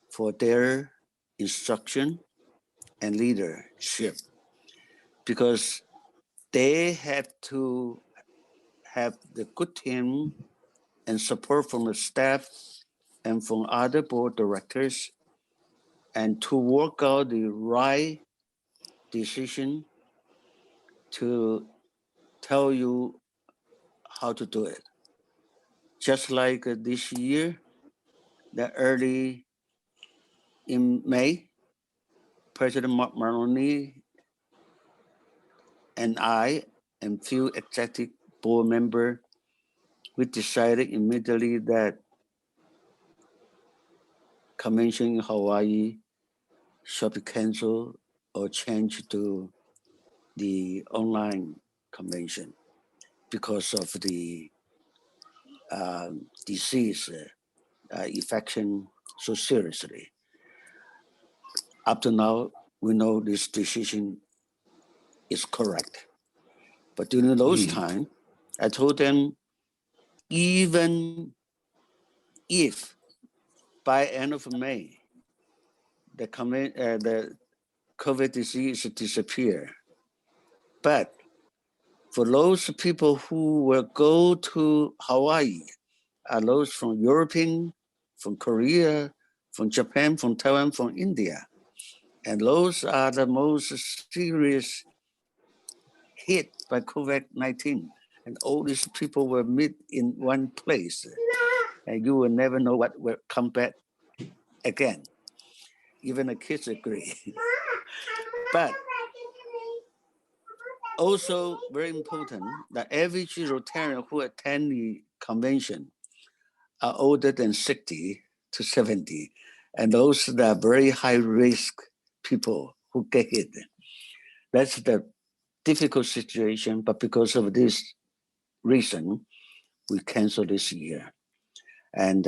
for their instruction and leadership, because they have to have the good team and support from the staff and from other board directors, and to work out the right decision to tell you how to do it. Just like this year, the early in May, President Mark Maloney and I and few executive board members, we decided immediately that convention in Hawaii should be canceled or changed to the online convention because of the disease infection so seriously. Up to now, we know this decision is correct. But during those times, I told them, even if by end of May, the COVID disease disappear, but for those people who will go to Hawaii, are those from European, from Korea, from Japan, from Taiwan, from India. And those are the most serious hit by COVID-19. And all these people will meet in one place. And you will never know what will come back again. Even the kids agree. But also very important that every Rotarian who attend the convention are older than 60 to 70. And those that are very high risk people who get hit. That's the difficult situation, but because of this reason, we canceled this year. And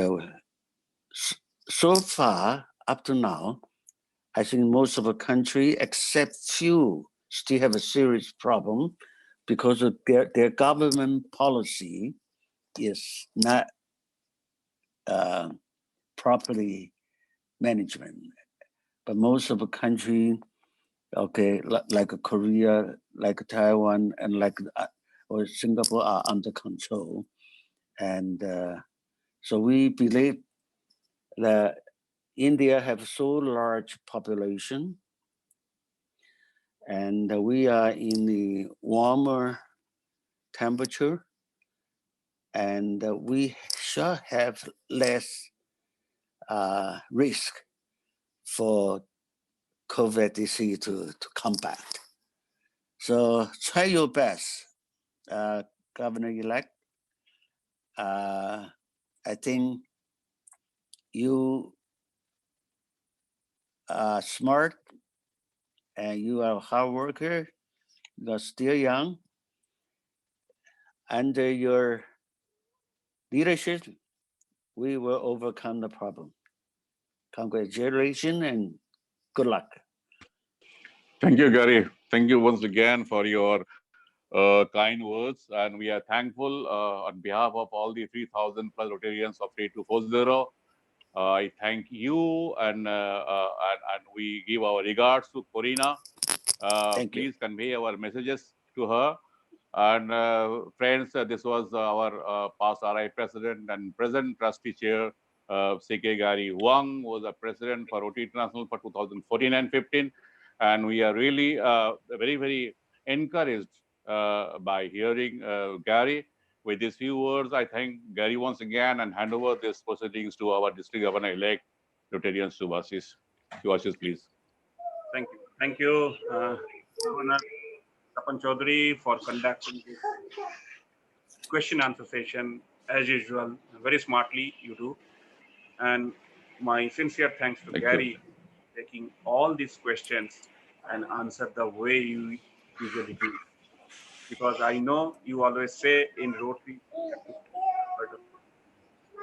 so far, up to now, I think most of the country, except few, still have a serious problem because of their government policy is not properly management. But most of the country, okay, like Korea, like Taiwan, and like or Singapore are under control. And so we believe that India have so large population, and we are in the warmer temperature, and we shall have less risk for COVID disease to come back. So try your best, Governor-elect. I think you are smart and you are a hard worker. You are still young. Under your leadership, we will overcome the problem. Congratulations and good luck. Thank you, Gary. Thank you once again for your kind words, and we are thankful on behalf of all the 3,000 plus Rotarians of 3240. I thank you, and we give our regards to Corina. Thank you. Please convey our messages to her. And friends, this was our past RI president and present trustee chair, CK Gary Huang, was a president for Rotary International for 2014 and 15. And we are really very, very encouraged by hearing Gary. With these few words, I thank Gary once again and hand over these proceedings to our district governor-elect, Rotarian Subhasis. Subhasis, please. Thank you, Governor Tapan Chaudhary, for conducting this question answer session as usual. Very smartly you do, and my sincere thanks to Thank you. Gary taking all these questions and answer the way you usually do. Because I know you always say in Rotary,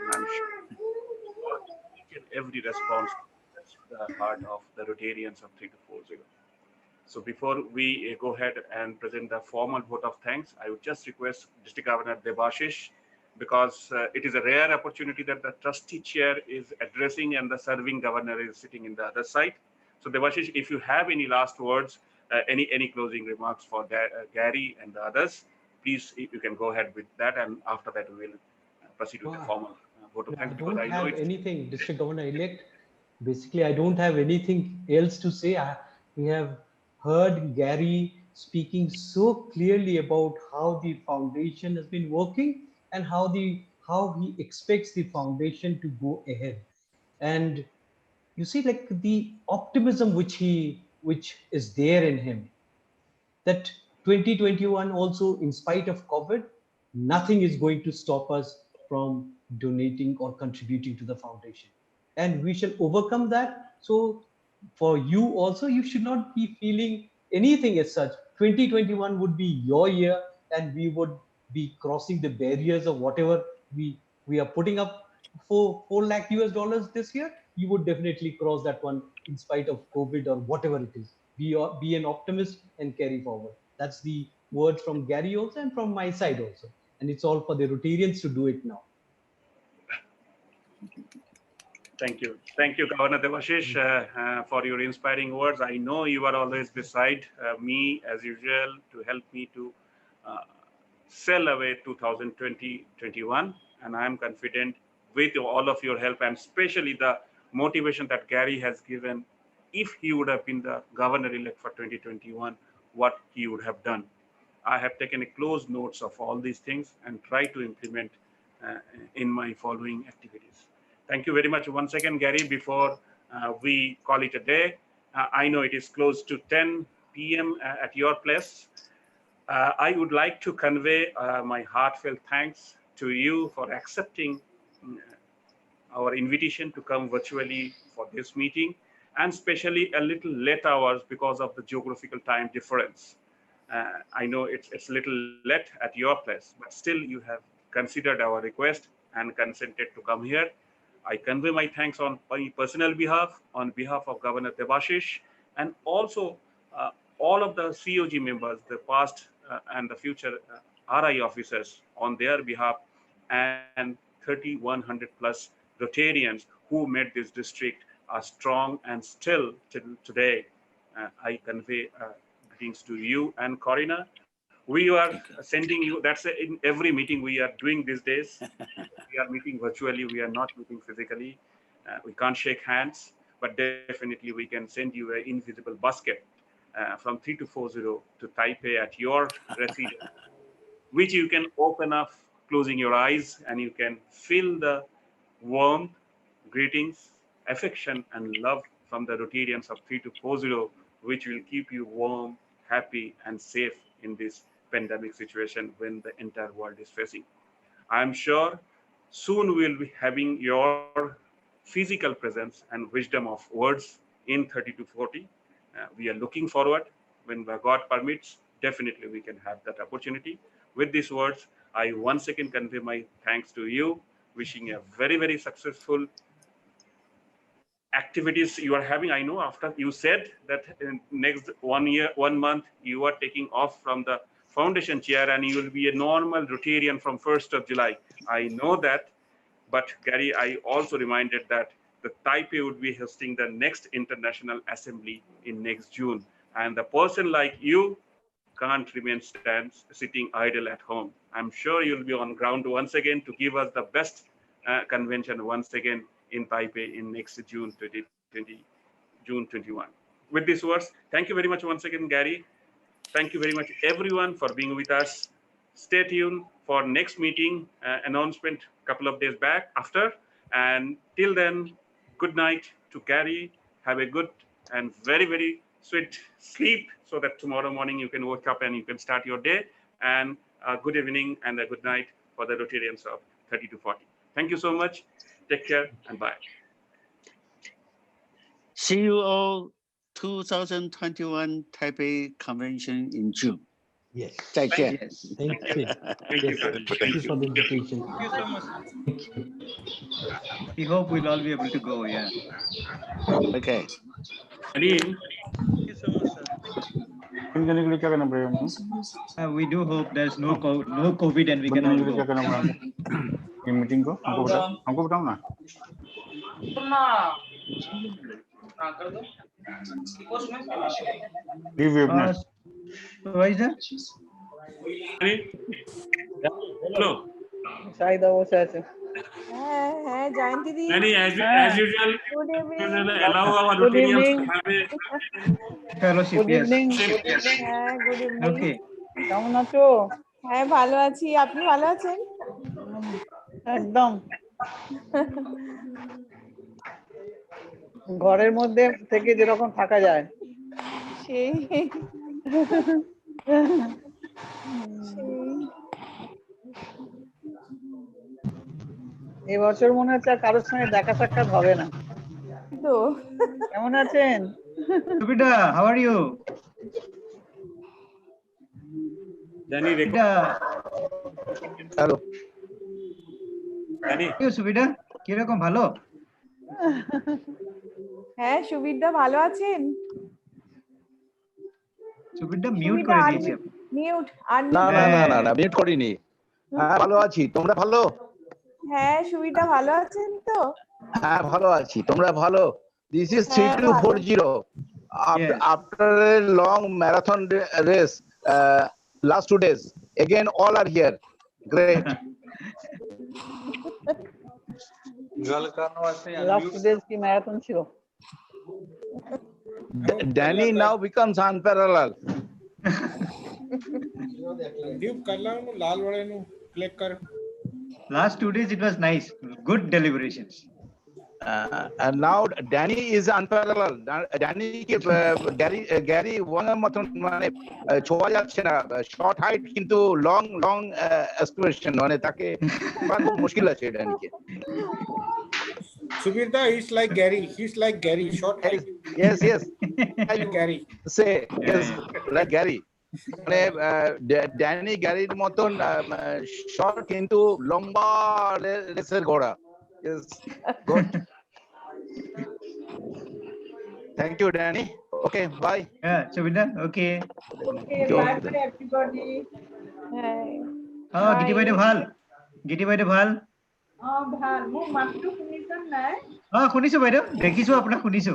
and I'm sure each and every response touches the heart of the Rotarians of 3240. So before we go ahead and present the formal vote of thanks, I would just request District Governor Debashish, because it is a rare opportunity that the trustee chair is addressing and the serving governor is sitting in the other side. So Debashish, if you have any last words, any closing remarks for Gary and the others, please, you can go ahead with that, and after that we will proceed with the formal vote of I thanks. Because don't I know have it's anything, District Governor elect. Basically, I don't have anything else to say. We have heard Gary speaking so clearly about how the foundation has been working and how he expects the foundation to go ahead. And you see, like the optimism which is there in him, that 2021 also, in spite of COVID, nothing is going to stop us from donating or contributing to the foundation, and we shall overcome that. So for you also, you should not be feeling anything as such. 2021 would be your year, and we would be crossing the barriers of whatever we are putting up for 4 lakh US dollars this year. You would definitely cross that one in spite of COVID or whatever it is. Be an optimist and carry forward. That's the word from Gary also, and from my side also. And it's all for the Rotarians to do it now. Thank you. Thank you, Governor Devashish, for your inspiring words. I know you are always beside me, as usual, to help me to sell away 2020-21. And I'm confident with all of your help, and especially the motivation that Gary has given, if he would have been the governor-elect for 2021, what he would have done. I have taken a close notes of all these things and try to implement in my following activities. Thank you very much once again, Gary. Before we call it a day, I know it is close to 10 p.m. At your place. I would like to convey my heartfelt thanks to you for accepting our invitation to come virtually for this meeting, and especially a little late hours because of the geographical time difference. I know it's a little late at your place, but still you have considered our request and consented to come here. I convey my thanks on my personal behalf, on behalf of Governor Debashish, and also all of the COG members, the past and the future RI officers on their behalf, and 3,100 plus Rotarians who made this district strong, and still till today. I convey greetings to you and Corina. We are sending you, that's in every meeting we are doing these days. We are meeting virtually, we are not meeting physically. We can't shake hands, but definitely we can send you an invisible basket from 3240 to Taipei at your residence, which you can open up closing your eyes, and you can feel the warmth, greetings, affection, and love from the Rotarians of 3240, which will keep you warm, happy, and safe in this pandemic situation when the entire world is facing. I'm sure soon we'll be having your physical presence and wisdom of words in 3240. We are looking forward. When God permits, definitely we can have that opportunity. With these words, I once again convey my thanks to you, wishing a very, very successful activities you are having. I know after you said that in next 1 year, 1 month, you are taking off from the foundation chair, and you will be a normal Rotarian from 1st of July. I know that, but Gary, I also reminded that the Taipei would be hosting the next International Assembly in next June, and the person like you can't remain sitting idle at home. I'm sure you'll be on ground once again to give us the best convention once again in Taipei in next June 2020, June 21. With these words, thank you very much once again, Gary. Thank you very much, everyone, for being with us. Stay tuned for next meeting announcement a couple of days back after. And till then, good night to Gary. Have a good and very, very sweet sleep so that tomorrow morning you can wake up and you can start your day. And a good evening and a good night for the Rotarians of 30 to 40. Thank you so much. Take care and bye. See you all 2021 Taipei Convention in June. Yes. 再见。 Yes. Thank you. Thank you, Yes. sir. Thank you for the invitation. Thank you so much. Thank you. We hope we'll all be able to go. Yeah. Okay. Janine, Thank you so much, sir. We do hope there's no COVID and we can all go. Meeting को हमको बताओ ना leave वेबनेस Why is that? Janine, hello. Saida বসে আছে হ্যাঁ হ্যাঁ Jayanti di Janine, as usual, good evening allow our Good Rotarians evening. to have a Fellowship. Good Yes. Evening হ্যাঁ গুড ইভিনিং Okay. কেমন আছো হ্যাঁ ভালো আছি আপনি ভালো আছেন একদম ঘরের মধ্যে থেকে যেরকম থাকা যায় সেই সেই এবছর মনে হচ্ছে আর কারোর সঙ্গে দেখা সাক্ষাৎ হবে না তো কেমন আছেন Subida, how are you? Janine, Subida, Hello. Janine, you Subida? কিরকম ভালো? হ্যাঁ সুবিধা ভালো আছেন সুবিধা মিউট করে দিয়েছি আপনি। মিউট না আনমিউট না না না না মিউট করিনি হ্যাঁ ভালো আছি তোমরা ভালো হ্যাঁ সুবিধা ভালো আছেন তো হ্যাঁ ভালো আছি তোমরা ভালো দিস ইজ হ্যাঁ, 3240 Yes. after a long marathon race last 2 days again all are here great last days কি ম্যারাথন ছিল Danny now becomes unparalleled દીપ કર લાવનું લાલ વાળાનું ક્લિક કર Last 2 days it was nice. Good deliberations. and now Danny is unparalleled Danny ke Gary Huang মতন মানে ছোঁয়া যাচ্ছে না শর্ট হাইট কিন্তু লং অ্যাসপিরেশন মানে তাকে খুব মুশকিল আছে Danny-কে Subirda is like Gary short height yes like Gary say yes like Gary মানে ড্যানি গ্যারির মতন শর্ট কিন্তু লম্বা রেসের ঘোড়া yes good thank you Danny okay bye Yeah, Subida, okay. Okay bye bye everybody হ্যাঁ গিটি বাইদেউ ভাল ভাল মোৰ মাতটো শুনিছন নাই শুনিছো বাইদেউ দেখিছো আপোনাক শুনিছো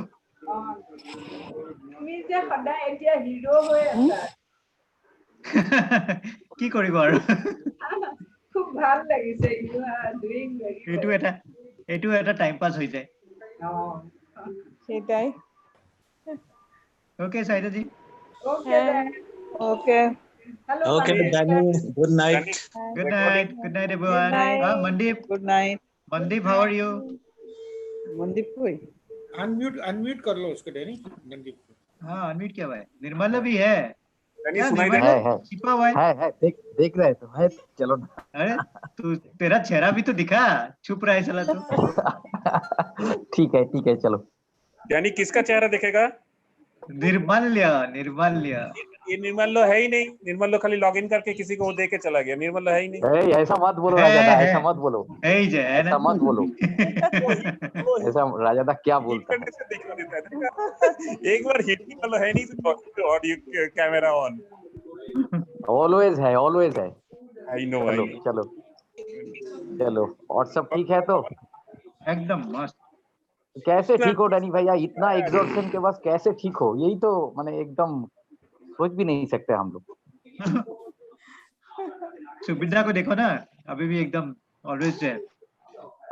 তুমি যে সদায় এতিয়া হিৰো হৈ আছা কি কৰিব আৰু খুব ভাল লাগিছে ইউ আর ডুইং ভেরি এইটো এটা টাইম পাছ হৈ যায় সেটাই okay Saidaji okay okay hello Okay, Danny. Good night. Good night everyone. night. Mandip, good night how are you? Mandeep कोई अनम्यूट कर लो उसको डैनी मनदीप को हाँ अनम्यूट क्या हुआ है? निर्मला भी है क्या सुनाई दे निर्मला है। छिपा हुआ है है देख रहे तो है चलो ना। अरे तू तेरा चेहरा भी तो दिखा छुप रहा है साला तू ठीक है चलो यानी किसका चेहरा दिखेगा निर्मल्य ये निर्मल है ही नहीं निर्मल खाली लॉगिन करके किसी को दे के चला गया निर्मल है ही नहीं ऐसा मत बोलो है, राजादा है। ऐसा मत बोलो है ही जे है ऐसा ना मत बोलो ऐसा राजादा क्या बोलता है करने से दिखा देता है एक बार हिट वाला है नहीं तो ऑडियो कैमरा ऑन ऑलवेज है, ऑलवेज है। आई नो चलो चलो चलो, और सब ठीक है तो? एकदम मस्त। कैसे ठीक हो डैनी भैया, इतना एग्जॉर्शन के बाद कैसे ठीक हो? यही तो माने एकदम सोच भी नहीं सकते हम लोग। सुविधा को देखो ना, अभी भी एकदम ऑलवेज है।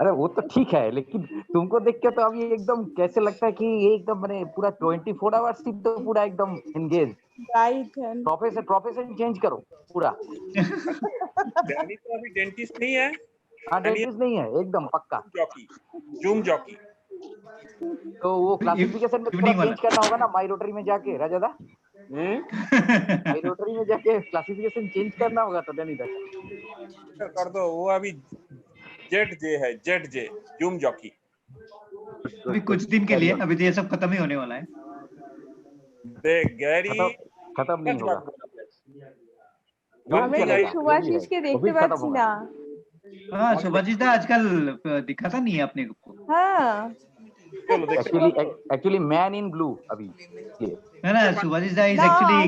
अरे वो तो ठीक है, लेकिन तुमको देख के तो अभी एकदम कैसे लगता है कि ये एकदम मैंने पूरा 24 आवर्स तो पूरा एकदम एंगेज। राइट है। प्रोफेशन चेंज करो पूरा। डैनी तो अभी डेंटिस्ट नहीं है। हाँ, डेंटिस्ट नहीं है, एकदम पक्का जॉकी, जूम जॉकी। तो वो क्लासिफिकेशन में पूरा चेंज करना होगा ना, माई रोटरी में जाके राजादा। माई रोटरी में जाके क्लासिफिकेशन चेंज करना होगा तो डैनी दा कर दो। वो अभी जेड जे है, जेड जे, जूम जॉकी। अभी कुछ दिन के लिए, अभी तो ये सब खत्म ही होने वाला है। देख गैरी खत्म नहीं होगा। আমরা কিন্তু সুভাষিসকে দেখতে পাচ্ছি না। हाँ, सुभाषिस दा आजकल दिखाता नहीं है अपने को। हाँ, एक्चुअली मैन इन ब्लू अभी है ना, सुभाषिस दा इज एक्चुअली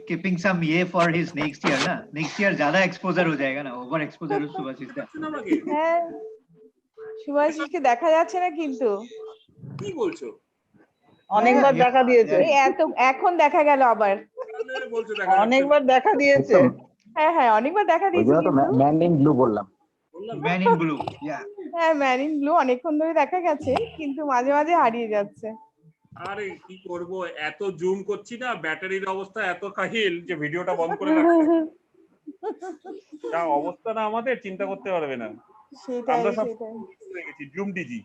कीपिंग सम ये फॉर हिज नेक्स्ट ईयर ना। नेक्स्ट ईयर ज्यादा एक्सपोजर हो जाएगा ना, ओवर एक्सपोजर हो सुभाषिस दा। হ্যাঁ, সুভাষিসকে দেখা যাচ্ছে না কিন্তু। কি বলছো? অনেকবার দেখা দিয়েছে। এই এত এখন দেখা গেল আবার। অনেকবার দেখা দিয়েছে। হ্যাঁ হ্যাঁ, অনেকবার দেখা দিয়েছে কিন্তু ম্যান ইন ব্লু বললাম। ম্যান ইন ব্লু, ইয়া। হ্যাঁ, ম্যান ইন ব্লু অনেকক্ষণ ধরে দেখা গেছে, কিন্তু মাঝে মাঝে হারিয়ে যাচ্ছে। আরে কি করব, এত জুম করছি না, ব্যাটারির অবস্থা এত কাহিল যে ভিডিওটা বন্ধ করে রাখতে। যা অবস্থা না আমাদের, চিন্তা করতে পারবে না। সেটাই আমরা সব সেটাই গেছি জুম ডিজি।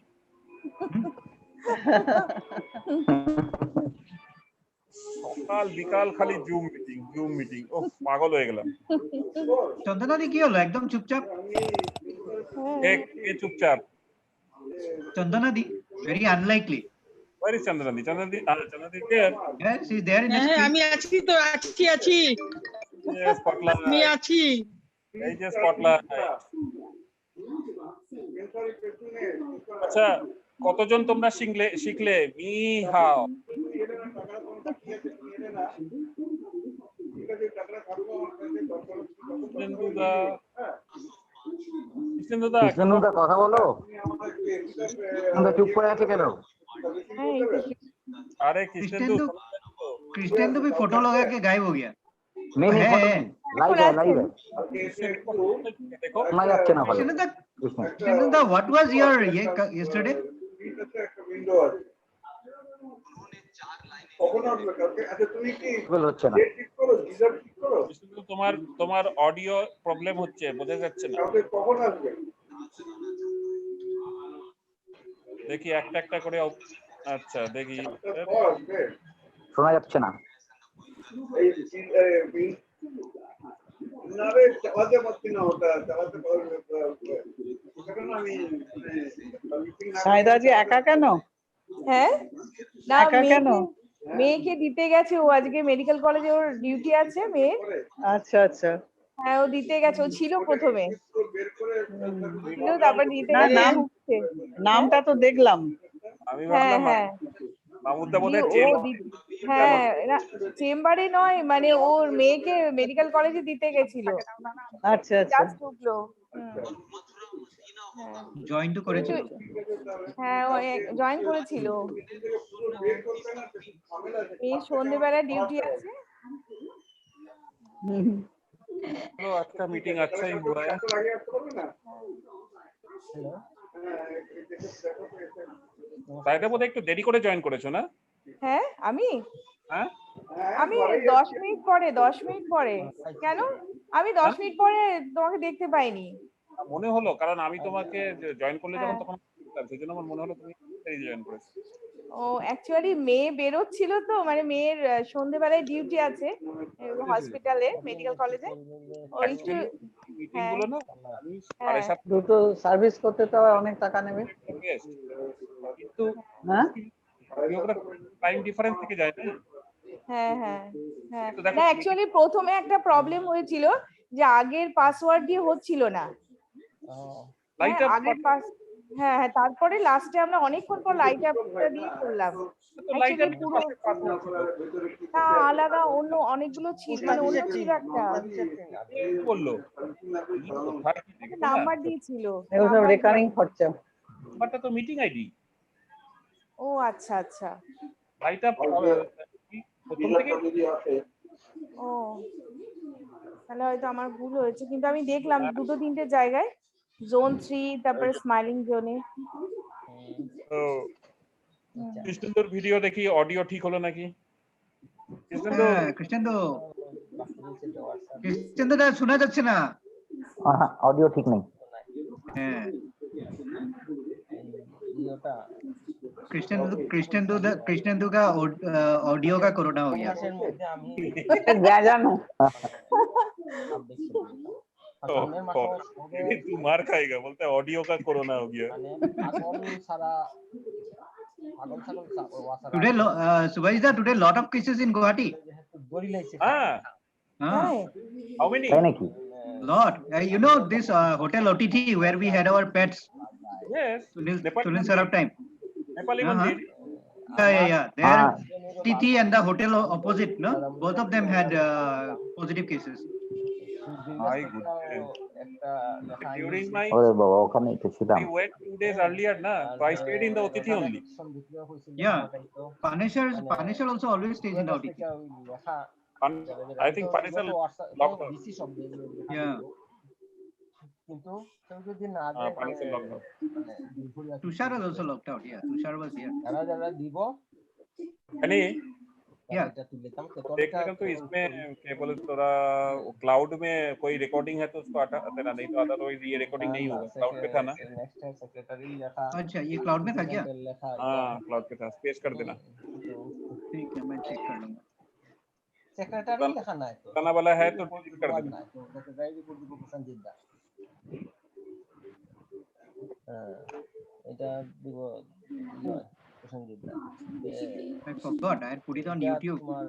সকাল বিকাল খালি জুম মিটিং। ও পাগল হয়ে গেলাম। চন্দনাদি কি হলো, একদম চুপচাপ? এক চুপচাপ। চন্দনাদি very unlikely. Where is Chandranadi? Chandranadi there? Yes, she is there in the screen. আমি আছি তো, আছি। Yes, spotlight. আমি আছি। এই যে spotlight. আচ্ছা, কতজন তোমরা শিখলে মি হাও? কৃষ্ণেন্দুদা কথা বলো। চুপ করে আছে কেন? अरे कृष्णेंदु भी फोटो लगा के गायब हो गया। नहीं नहीं, लाइव है देखो ना जाচ্ছে না ভালো। Krishnendu, what was your yesterday? তোমার অডিও প্রবলেম হচ্ছে, বোঝা যাচ্ছে না। দেখি একটা করে। আচ্ছা দেখি, শোনা যাচ্ছে না। সাইদাজি একা কেন? হ্যাঁ না, একা কেন? মেয়েকে দিতে গেছে ও, আজকে মেডিকেল কলেজে ওর ডিউটি আছে মেয়ের। আচ্ছা আচ্ছা। হ্যাঁ, ও দিতে গেছে, ও ছিল প্রথমে, তারপর দিতে গেছে। নামটা তো দেখলাম। আমি ভাবলাম হ্যাঁ চেম্বারে নয়, মানে ওর মেয়েকে মেডিকেল কলেজে দিতে গেছিল। আচ্ছা আচ্ছা। জয়েন তো করেছিল। হ্যাঁ, ও জয়েন করেছিল। এই সন্ধ্যেবেলা ডিউটি আছে। আজকে মিটিং আচ্ছাই হুয়া है। সাইদা বোধহয় একটু দেরি করে জয়েন করেছো না? হ্যাঁ, আমি 10 মিনিট পরে। কেন? আমি 10 মিনিট পরে তোমাকে দেখতে পাইনি। মনে হলো, কারণ আমি তোমাকে জয়েন করলে যখন, তখন সেজন্য আমার মনে হলো তুমি জয়েন করেছো। ও অ্যাকচুয়ালি মেয়ে বেরোচ্ছিল তো, মানে মেয়ের সন্ধ্যেবেলায় ডিউটি আছে হসপিটালে, মেডিকেল কলেজে। ওই একটু মিটিং গুলো না, আমি 7:30 দুটো সার্ভিস করতে তো অনেক টাকা নেবে। কিন্তু হ্যাঁ, টাইম ডিফারেন্স থেকে যায় না। হ্যাঁ হ্যাঁ হ্যাঁ, না অ্যাকচুয়ালি প্রথমে একটা প্রবলেম হয়েছিল যে আগের পাসওয়ার্ড দিয়ে হচ্ছিল না। হ্যাঁ হ্যাঁ, তারপরে লাস্টে আমরা অনেকক্ষণ পর লাইট আপটা দিয়ে করলাম। Actually পুরো না, আলাদা অন্য অনেকগুলো ছিল, মানে অন্য ছিল একটা বললো নাম্বার দিয়েছিল। এগুলো সব রেকারিং খরচা। নাম্বারটা তো মিটিং আইডি। ও আচ্ছা আচ্ছা। লাইট আপ প্রথম থেকে ও তাহলে হয়তো আমার ভুল হয়েছে, কিন্তু আমি দেখলাম দুটো তিনটে জায়গায়, জোন 3 তারপরে স্মাইলিং জোনে। কৃষ্ণেন্দুর ভিডিও দেখি অডিও ঠিক হলো নাকি? কৃষ্ণেন্দু দা শোনা যাচ্ছে না, ऑडियो ठीक नहीं। হ্যাঁ कृष्णेंदु का ऑडियो का कोरोना हो गया। तू मार खाएगा, बोलता है ऑडियो का कोरोना हो गया। Today, Subhash da, today lot of cases in Guwahati. How many? Lot. You know this hotel OTT where we had our pets. Yes. Sunil sir of time. Nepali Mandir. Yeah. There, Tithi and the hotel opposite, no? Both of them had positive cases. My goodness. During my we went 2 days earlier, na? So I stayed in the OTT only. Yeah. Punisher also always stays in the OTT. I think Punisher locked out. Yeah. Punisher locked out. Tushar was also locked out. Yeah, Tushar was here. Any? Yeah. देखने तो इसमें क्या बोले तोरा cloud में कोई recording है तो उसको हटा देना, नहीं तो अदरवाइज ये रिकॉर्डिंग नहीं होगा। क्लाउड पे था ना? अच्छा, ये क्लाउड में था क्या? हाँ, क्लाउड पे था। स्पेस कर देना। ठीक है, मैं चेक कर लूंगा। सेक्रेटरी लिखा ना है तो बताना वाला है तो डिलीट कर देना। এটা দিব প্রসেনজিৎ দা। I forgot. I had put it on YouTube.